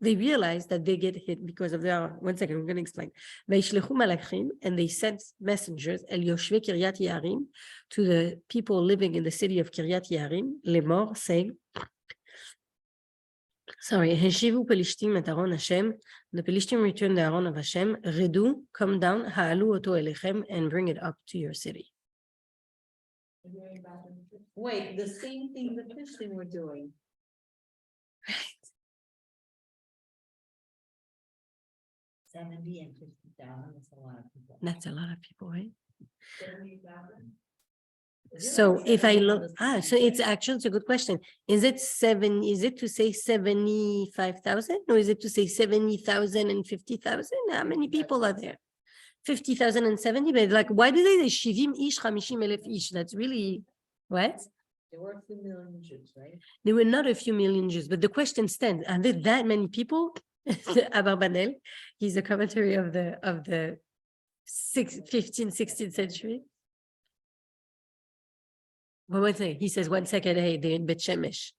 They realize that they get hit because of the Aaron. One second, I'm going to explain. וישלחו מלאכים, and they sent messengers אל יושבי קריית יערים, to the people living in the city of קריית יערים, לאמור, saying, השיבו פלישתים את ארון השם, the Pelishtim returned the Aaron of Hashem, רדו, come down, העלו אותו אליכם, and bring it up to your city. Wait, the same thing the Christian were doing. 70 and 50,000, that's a lot of people. That's a lot of people, right? 70,000. So if I look, so it's a good question. Is it to say 75,000 or is it to say 70,000 and 50,000? How many people are there? 50,000 and 70, but like, why do they say Shivim ish, 50,000 ish? That's really, what? There were a few million Jews, right? There were not a few million Jews, but the question stands, are there that many people? Abarbanel, he's a commentary of the 15th, 16th century. Well, one thing, he says, 1 second, hey, they're in Bet Shemesh.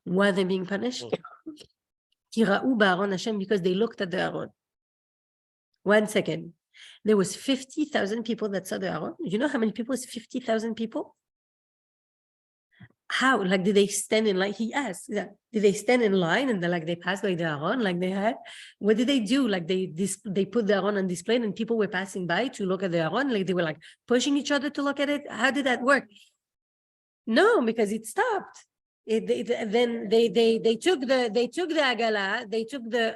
Why are they being punished? Kira'u ba'aron Hashem, because they looked at the Aaron. 1 second. There was 50,000 people that saw the Aaron. You know how many people is 50,000 people? How? Like, did they stand in line? He asked, did they stand in line and they passed by the Aaron like they had? What did they do? Like they put the Aaron on display and people were passing by to look at the Aaron? Like they were like pushing each other to look at it? How did that work? No, because it stopped. Then they took the Agala,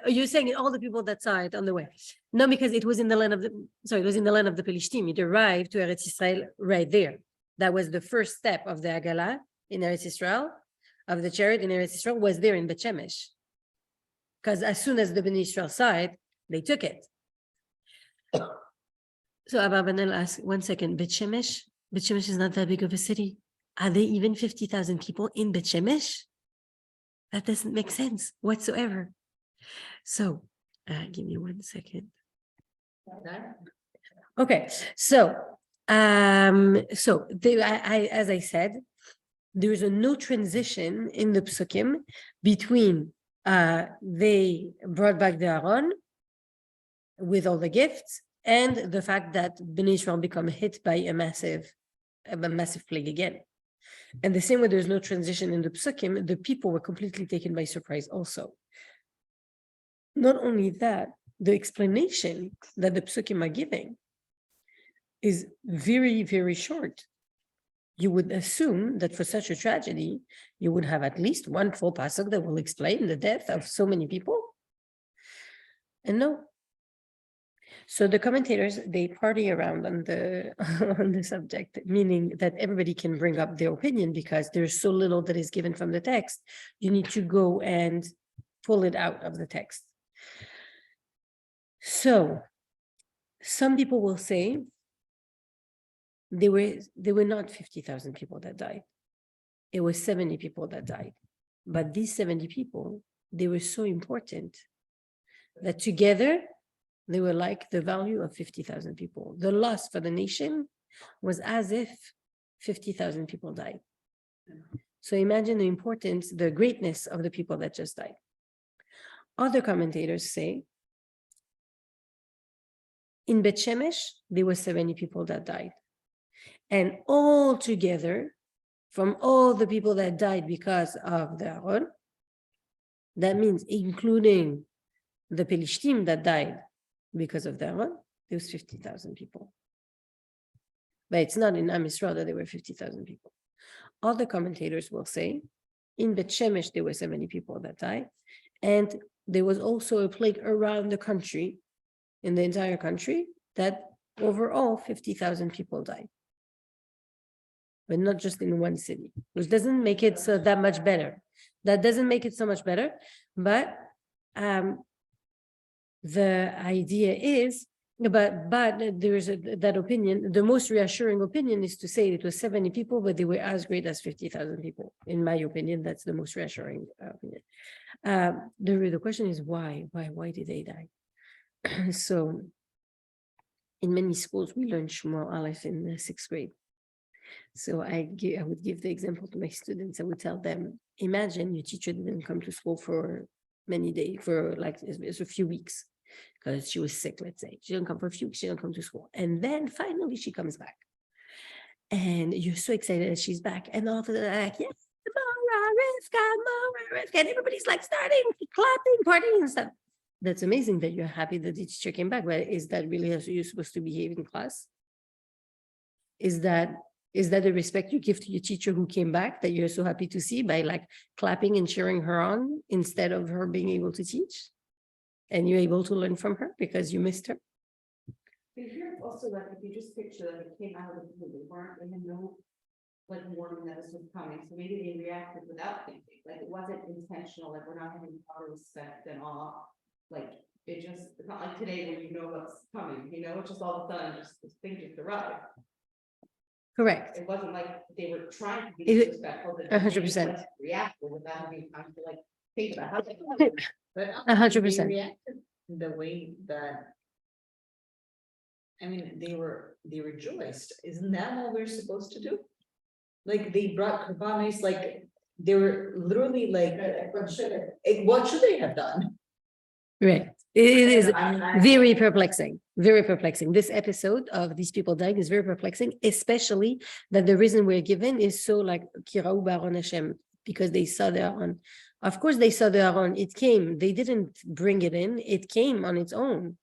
you're saying all the people that saw it on the way. No, because it was in the land of the Pelishtim. It arrived to Eretz Israel right there. That was the first step of the Agala in Eretz Israel, of the chariot in Eretz Israel, was there in Bet Shemesh. Because as soon as the Bnei Israel saw it, they took it. So Abarbanel asked, 1 second, Bet Shemesh is not that big of a city. Are there even 50,000 people in Bet Shemesh? That doesn't make sense whatsoever. So, give me 1 second. Okay, so, as I said, there is no transition in the psukim between they brought back the Aaron with all the gifts and the fact that Bnei Israel become hit by a massive plague again. And the same way there's no transition in the psukim, the people were completely taken by surprise also. Not only that, the explanation that the psukim are giving is very, very short. You would assume that for such a tragedy, you would have at least one full pasuk that will explain the death of so many people. And no. So the commentators, they party around on the subject, meaning that everybody can bring up their opinion because there's so little that is given from the text. You need to go and pull it out of the text. So some people will say there were not 50,000 people that died. It was 70 people that died. But these 70 people, they were so important that together they were like the value of 50,000 people. The loss for the nation was as if 50,000 people died. So imagine the importance, the greatness of the people that just died. Other commentators say, in Bet Shemesh, there were 70 people that died. And all together, from all the people that died because of the Aaron, that means including the Pelishtim that died because of the Aaron, there was 50,000 people. But it's not in Am Yisrael that there were 50,000 people. Other commentators will say, in Bet Shemesh, there were 70 people that died. And there was also a plague around the country, in the entire country, that overall 50,000 people died. But not just in one city, which doesn't make it so that much better. That doesn't make it so much better. But the idea is But there is that opinion. The most reassuring opinion is to say it was 70 people, but they were as great as 50,000 people. In my opinion, that's the most reassuring opinion. The question is why? Why did they die? So in many schools, we learn Shmuel Aleph in the 6th grade. So I would give the example to my students. I would tell them, imagine your teacher didn't come to school for many days, for like it's a few weeks, because she was sick, let's say. She didn't come for a few weeks, she didn't come to school. And then finally she comes back. And you're so excited that she's back. And all of a sudden, like, yes, Mara, Rivka, and everybody's like starting, clapping, partying and stuff. That's amazing that you're happy that the teacher came back, but is that really how you're supposed to behave in class? Is that the respect you give to your teacher who came back that you're so happy to see by like clapping and cheering her on instead of her being able to teach? And you're able to learn from her because you missed her? But here also, like, if you just picture that it came out of the blue, they had no like warning that this was coming, so maybe they reacted without thinking, like it wasn't intentional, like we're not having proper respect and all. Like it just, it's not like today where you know what's coming, it's just all of a sudden just this thing just arrived. Correct. It wasn't like they were trying to be disrespectful. 100%. Reacted without having time to like think about how they. But 100%. they reacted the way that, I mean, they rejoiced. Isn't that what we're supposed to do? Like they brought korbanos, like they were literally like, what should they have done? Right. It is I'm very perplexing, very perplexing. This episode of these people dying is very perplexing, especially that the reason we're given is so like Kirau Baron Hashem, because they saw the Aron. Of course, they saw the Aron. It came. They didn't bring it in. It came on its own.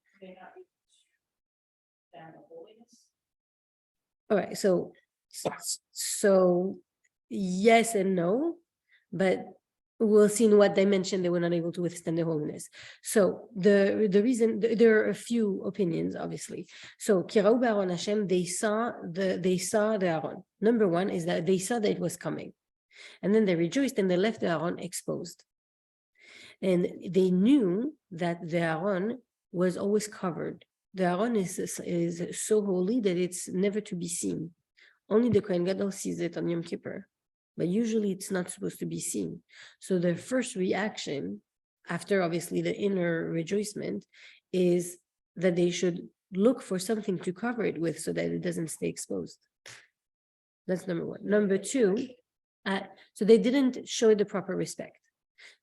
All right. So yes and no, but we'll see in what dimension they were not able to withstand the holiness. So the reason, there are a few opinions, obviously. So Kirau Baron Hashem, they saw the Aron. Number one is that they saw that it was coming, and then they rejoiced and they left the Aron exposed. And they knew that the Aron was always covered. The Aron is so holy that it's never to be seen. Only the Kohen Gadol sees it on Yom Kippur, but usually it's not supposed to be seen. So the first reaction, after obviously the inner rejoicement, is that they should look for something to cover it with so that it doesn't stay exposed. That's number one. Number two, so they didn't show it the proper respect.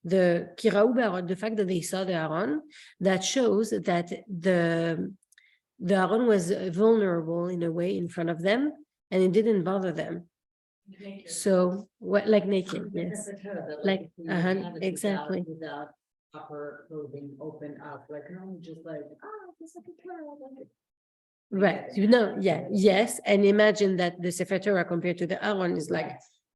The Kirau B'Aron, the fact that they saw the Aron, that shows that the Aron was vulnerable in a way in front of them, and it didn't bother them. So what, like naked, yes, like exactly. Without proper clothing, open up, like no, just like it's like a like Right. No, yeah, yes. And imagine that the Sefer Torah compared to the Aron is like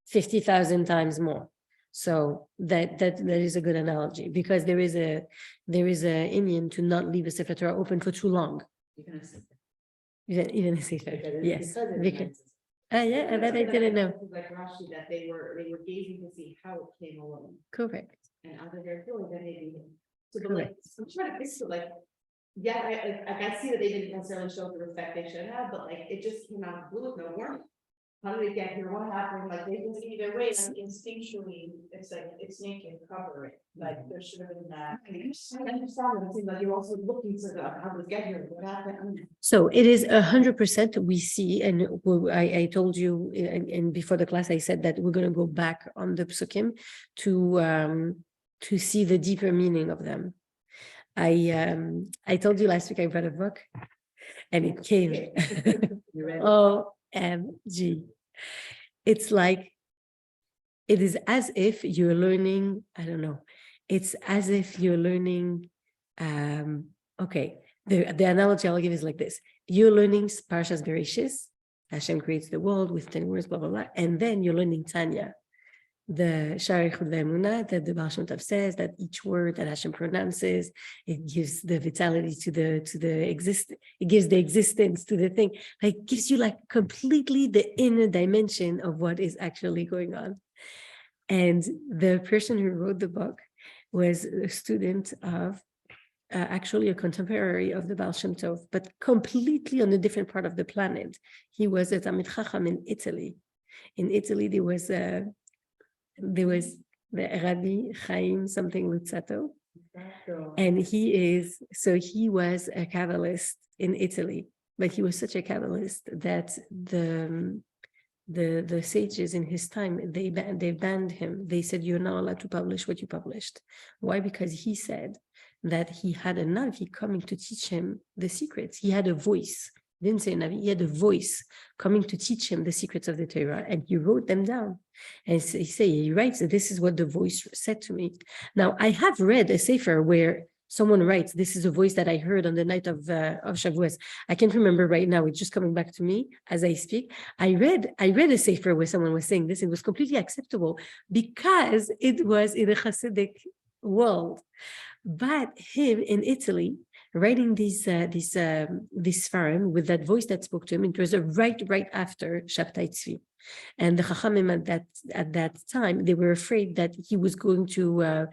50,000 times more. So that is a good analogy, because there is a Indian to not leave a Sefer Torah open for too long. Even a Sefer, yes. Yeah, that I didn't know. Like Rashi, that they were gazing to see how it came along. Correct. And out of their feeling that they did. So but like, I'm trying to fix it, like, yeah, I see that they didn't necessarily show the respect they should have, but like, it just came out of the blue with no warning. How did they get here? What happened? Like, they just either way, like instinctually, it's like, it's naked, cover it. Like, there should have been that. I understand it seems like you're also looking to how to get here, what happened. So it is 100% we see, and I told you, and before the class, I said that we're going to go back on the psukim to see the deeper meaning of them. I told you last week I read a book, and it came. OMG. It's like, it is as if you're learning, I don't know, it's as if you're learning, okay, the analogy I'll give is like this. You're learning Parshas Bereshis, Hashem creates the world with 10 words, blah, blah, blah, and then you're learning Tanya, the Shari Chud Ve'emunah, that the Baal Shem Tov says that each word that Hashem pronounces, it gives the vitality to the it gives the existence to the thing, like gives you like completely the inner dimension of what is actually going on. And the person who wrote the book was a student of actually a contemporary of the Baal Shem Tov, but completely on a different part of the planet. He was a Talmid Chacham in Italy. In Italy, there was the Rabbi Chaim something Luzzatto, and he was a Kabbalist in Italy, but he was such a Kabbalist that the sages in his time, they banned him. They said, you're not allowed to publish what you published. Why? Because he said that he had a Navi coming to teach him the secrets. He had a voice. He didn't say Navi, he had a voice coming to teach him the secrets of the Torah, and he wrote them down. And he writes, this is what the voice said to me. Now, I have read a sefer where someone writes, this is a voice that I heard on the night of Shavuos. I can't remember right now. It's just coming back to me as I speak. I read a sefer where someone was saying this. It was completely acceptable because it was in a Hasidic world. But him in Italy, writing this Sfarim with that voice that spoke to him, it was right after Shabtai Tzvi. And the Chachamim at that time, they were afraid that he was going to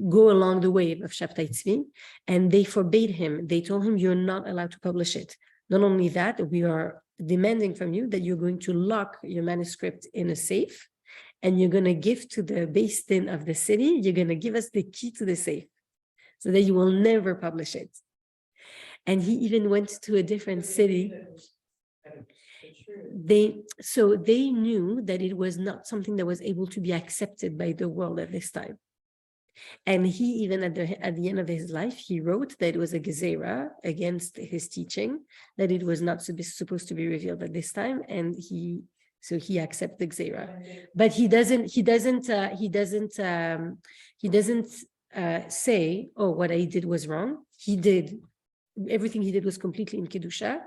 go along the way of Shabtai Tzvi, and they forbade him. They told him, you're not allowed to publish it. Not only that, we are demanding from you that you're going to lock your manuscript in a safe, and you're going to give to the Beis Din of the city, you're going to give us the key to the safe, so that you will never publish it. And he even went to a different city. They knew that it was not something that was able to be accepted by the world at this time. And he even at the end of his life, he wrote that it was a gezerah against his teaching, that it was not supposed to be revealed at this time, and he accepts the gezerah. But he doesn't say, oh, what I did was wrong. Everything he did was completely in Kedusha.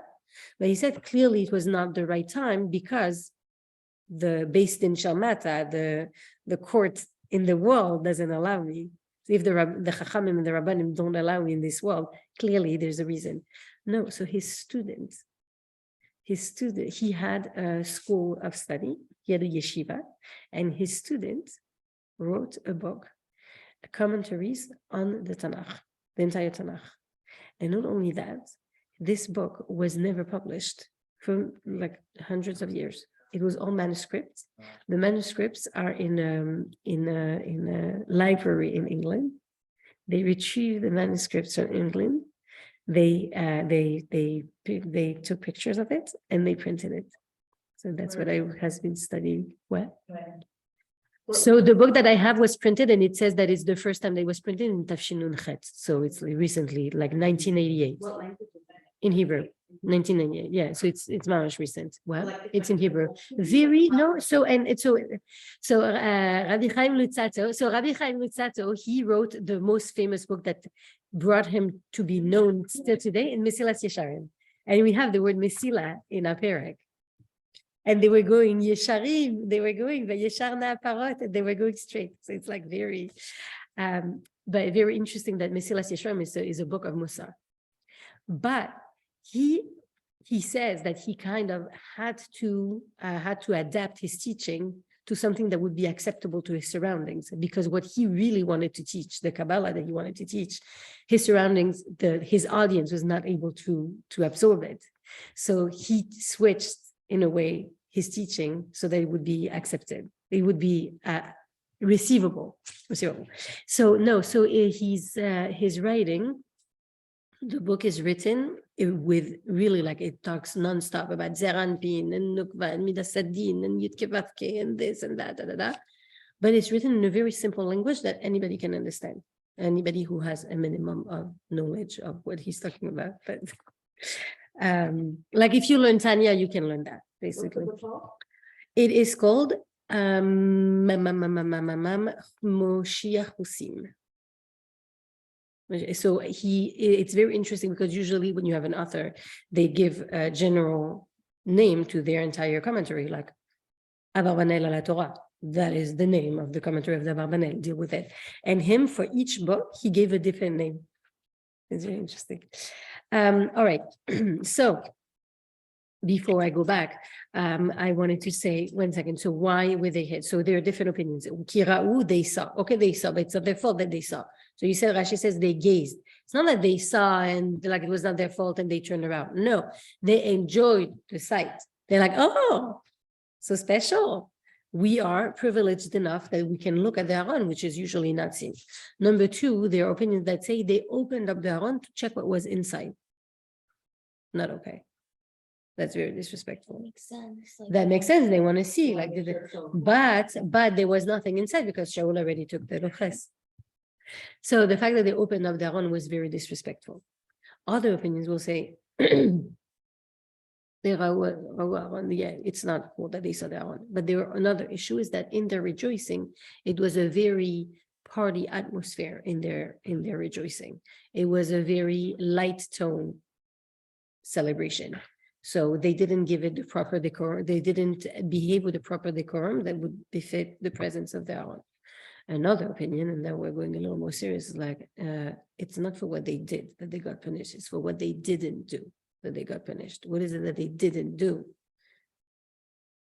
But he said clearly it was not the right time because the Beis Din Shalmata, the court in the world doesn't allow me. So if the Chachamim and the Rabbanim don't allow me in this world, clearly there's a reason. No, so his student, he had a school of study, he had a yeshiva, and his student wrote a book, commentaries on the Tanakh, the entire Tanakh. And not only that, this book was never published for like hundreds of years. It was all manuscripts. The manuscripts are in a library in England. They retrieved the manuscripts from England. They took pictures of it and they printed it. So that's what I has been studying. What? So the book that I have was printed, and it says that it's the first time that it was printed in Tafshin Nun Chet. So it's recently, like 1988. What language is that? In Hebrew, 1998. Yeah, so it's mamish recent. Well, Like it's in Hebrew. Rabbi Chaim Luzzatto, he wrote the most famous book that brought him to be known still today in Mesilas Yesharim. And we have the word Mesila in our parak. And they were going Yesharim, they were going Yeshar Na'aparot, and they were going straight. So it's like very interesting that Mesilas Yesharim is a book of Musa. But he says that he kind of had to adapt his teaching to something that would be acceptable to his surroundings, because what he really wanted to teach, the Kabbalah that he wanted to teach, his surroundings, his audience was not able to absorb it. So he switched in a way his teaching so that it would be accepted. It would be receivable. So his writing. The book is written with really it talks nonstop about Zeranpin and Nukva and Midas Adin and Yitkevatke and this and that, but it's written in a very simple language that anybody can understand. Anybody who has a minimum of knowledge of what he's talking about. But if you learn Tanya, you can learn that basically. It is called Moshiach Husim. So it's very interesting because usually when you have an author, they give a general name to their entire commentary, like Abarbanel ala Torah. That is the name of the commentary of the Abarbanel, deal with it. And him, for each book, he gave a different name. It's very interesting. All right. So before I go back, I wanted to say 1 second. So why were they hit? So there are different opinions. Kira'u, they saw. Okay, they saw, but it's not their fault that they saw. So you said, Rashi says they gazed. It's not that they saw and like it was not their fault and they turned around. No, they enjoyed the sight. They're like, oh, so special. We are privileged enough that we can look at the Aron, which is usually not seen. Number two, there are opinions that say they opened up the Aron to check what was inside. Not okay. That's very disrespectful. Makes sense. That makes sense. They want to see, Wanna like, make did sure it's so- but there was nothing inside because Shaul already took the loches. So the fact that they opened up the Aron was very disrespectful. Other opinions will say, yeah, it's not cool that they saw the Aron. But there another issue is that in their rejoicing, it was a very party atmosphere in their rejoicing. It was a very light tone celebration. So they didn't give it the proper decorum. They didn't behave with the proper decorum that would befit the presence of the Aron. Another opinion, and then we're going a little more serious, is like, it's not for what they did that they got punished. It's for what they didn't do that they got punished. What is it that they didn't do?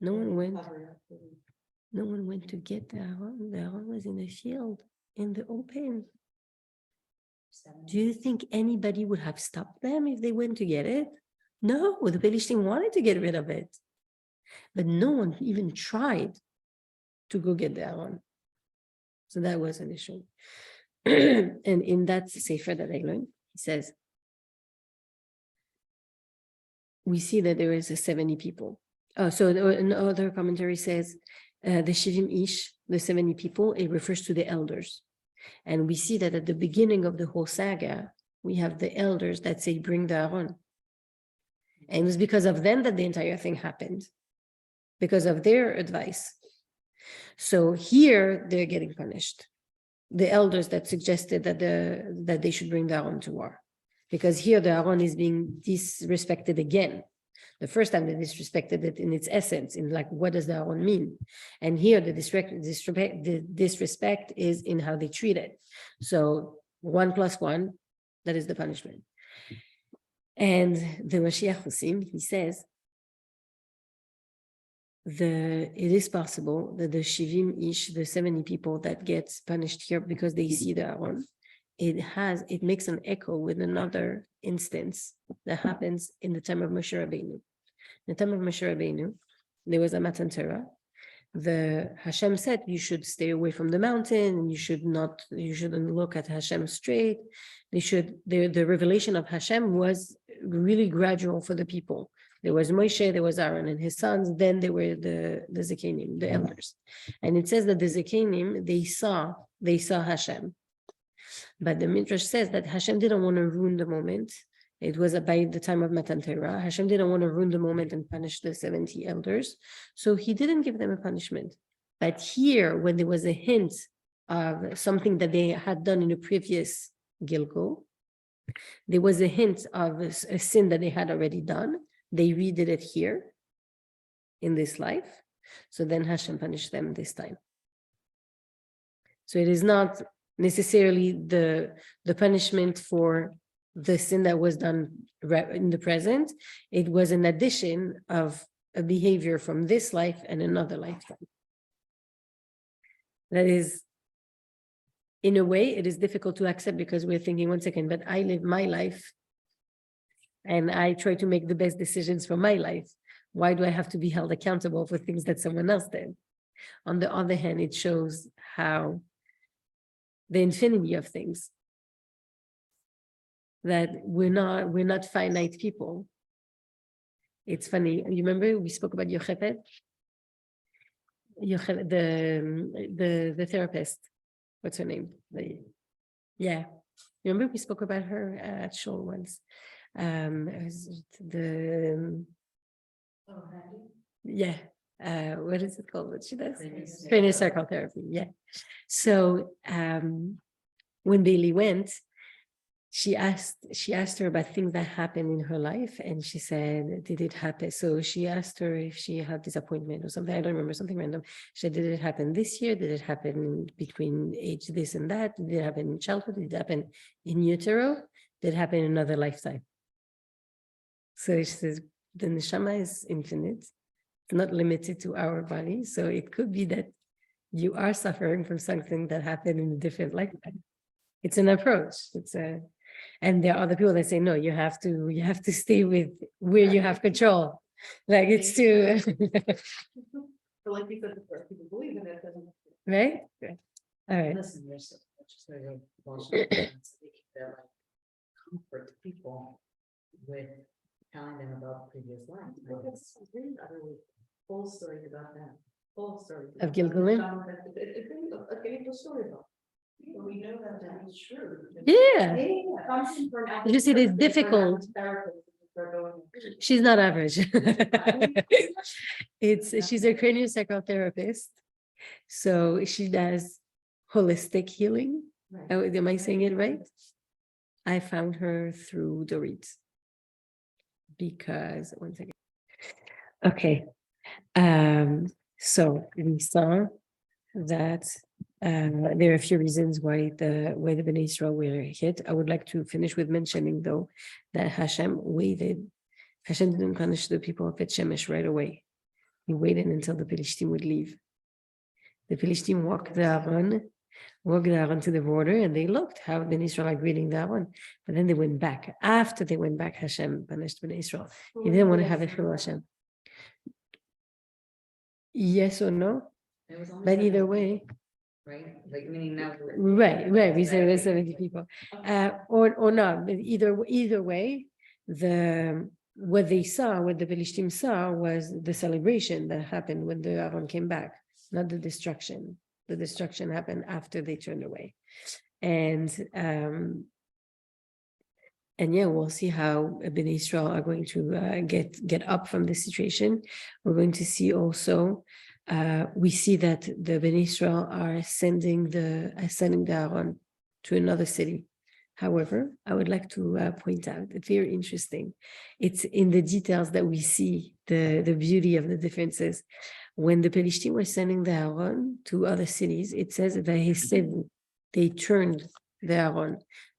No one went to get the Aron. The Aron was in the field, in the open. Do you think anybody would have stopped them if they went to get it? No, the Philistine wanted to get rid of it. But no one even tried to go get the Aron. So that was an issue. And in that sefer that I learned, he says, we see that there is a 70 people. So another commentary says, the Shivim Ish, the 70 people, it refers to the elders. And we see that at the beginning of the whole saga, we have the elders that say, bring the Aron. And it was because of them that the entire thing happened, because of their advice. So here they're getting punished. The elders that suggested that they should bring the Aron to war, because here the Aron is being disrespected again. The first time they disrespected it in its essence, in like, what does the Aron mean? And here the disrespect is in how they treat it. So 1 + 1, that is the punishment. And the Mashiach Husim, he says, it is possible that the Shivim Ish, the 70 people that gets punished here because they see the Aron, it makes an echo with another instance that happens in the time of Moshe Rabbeinu. In the time of Moshe Rabbeinu, there was a Matan Torah. The Hashem said you should stay away from the mountain and you shouldn't look at Hashem straight. The revelation of Hashem was really gradual for the people. There was Moshe, there was Aaron and his sons, then there were the Zekenim, the elders. And it says that the Zekenim, they saw Hashem. But the Midrash says that Hashem didn't want to ruin the moment. It was by the time of Matan Torah. Hashem didn't want to ruin the moment and punish the 70 elders. So he didn't give them a punishment. But here, when there was a hint of something that they had done in a previous Gilgal, there was a hint of a sin that they had already done. They redid it here in this life. So then Hashem punished them this time. So it is not necessarily the punishment for the sin that was done in the present. It was an addition of a behavior from this life and another lifetime. That is, in a way, it is difficult to accept because we're thinking, 1 second, but I live my life and I try to make the best decisions for my life. Why do I have to be held accountable for things that someone else did? On the other hand, it shows how the infinity of things, that we're not finite people. It's funny. You remember we spoke about Yocheved, the therapist. What's her name? Yeah. Remember we spoke about her at Shul once. Yeah. What is it called? What she does? Cranial circle therapy. Yeah. So when Bailey went, she asked her about things that happened in her life, and she said, did it happen? So she asked her if she had disappointment or something. I don't remember, something random. She said, did it happen this year? Did it happen between age this and that? Did it happen in childhood? Did it happen in utero? Did it happen in another lifetime? So she says, the neshama is infinite. It's not limited to our body. So it could be that you are suffering from something that happened in a different lifetime. It's an approach. And there are other people that say, no, you have to stay with where you have control. Like it's too, But like you said before, people believe in it, then. right? All right. Listen, there's just very emotional, so they keep their like comfort to people with telling them about previous lives. It's really utterly full story about that, full story. Of Gilgalim? It's a full story about. We know that that is true. Yeah. Yeah. Just it is difficult. She's not average. She's a craniosacral therapist. So she does holistic healing. Oh, am I saying it right? I found her through Dorit. Because one second. Okay. So we saw that there are a few reasons why the Bnei Israel were hit. I would like to finish with mentioning though that Hashem waited. Hashem didn't punish the people of Bet Shemesh right away. He waited until the Philistine would leave. The Philistine walked the Aaron to the border, and they looked how Bnei Israel are greeting the Aaron. But then they went back. After they went back, Hashem punished Bnei Israel. He didn't want to have a Chilul Hashem. Yes or no? It was only But either 70, way, right? Like meaning now. right. We said it was 70 people, or not. But either way, what the Philistines saw was the celebration that happened when the Aaron came back, not the destruction. The destruction happened after they turned away, and yeah, we'll see how Bnei Israel are going to get up from this situation. We're going to see also. We see that the Bnei Israel are sending the Aaron to another city. However, I would like to point out, it's very interesting. It's in the details that we see the beauty of the differences. When the Philistines were sending the Aaron to other cities, it says that they turned the Aaron,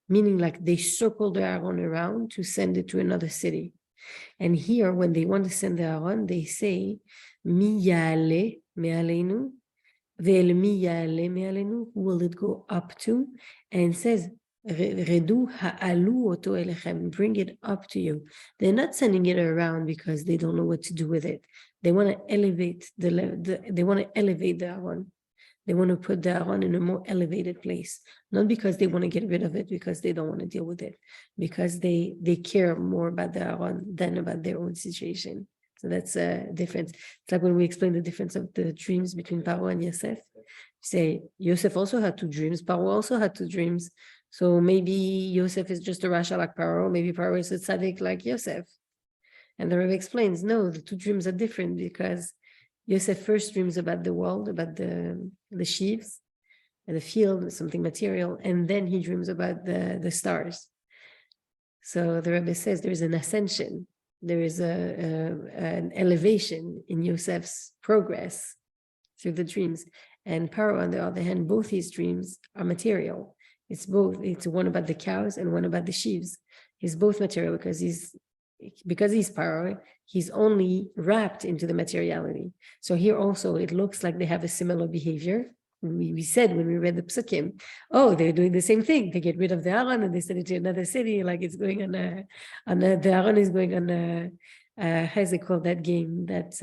meaning like they circled the Aaron around to send it to another city. And here, when they want to send the Aaron, they say, Mi ya'ale me'aleinu, ve'el mi ya'ale me'aleinu, who will it go up to? And it says, Redu ha'alu oto elechem, bring it up to you. They're not sending it around because they don't know what to do with it. They want to elevate they want to elevate the Aaron. They want to put the Aaron in a more elevated place, not because they want to get rid of it, because they don't want to deal with it, because they care more about the Aaron than about their own situation. So that's a difference. It's like when we explain the difference of the dreams between Paro and Yosef. Say Yosef also had two dreams. Paro also had two dreams. So maybe Yosef is just a Rasha like Paro. Maybe Paro is a tzaddik like Yosef. And the Rebbe explains, no, the two dreams are different because Yosef first dreams about the world, about the sheaves and the field, something material, and then he dreams about the stars. So the Rebbe says there is an ascension, there is an elevation in Yosef's progress through the dreams. And Paro, on the other hand, both his dreams are material. It's both. It's one about the cows and one about the sheaves. He's both material because he's Paro. He's only wrapped into the materiality. So here also, it looks like they have a similar behavior. We said when we read the Psukim, oh, they're doing the same thing. They get rid of the Aaron and they send it to another city. Like it's going the Aaron is going on how is it called, that game? That's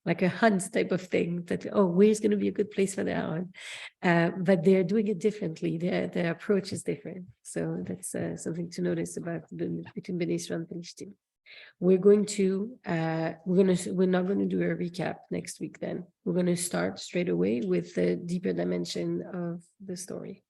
like a hunt type of thing, that, oh, where's going to be a good place for the Aaron? But they're doing it differently. Their approach is different. So that's something to notice about between Bnei Israel and Philistine. We're not going to do a recap next week then. We're going to start straight away with the deeper dimension of the story.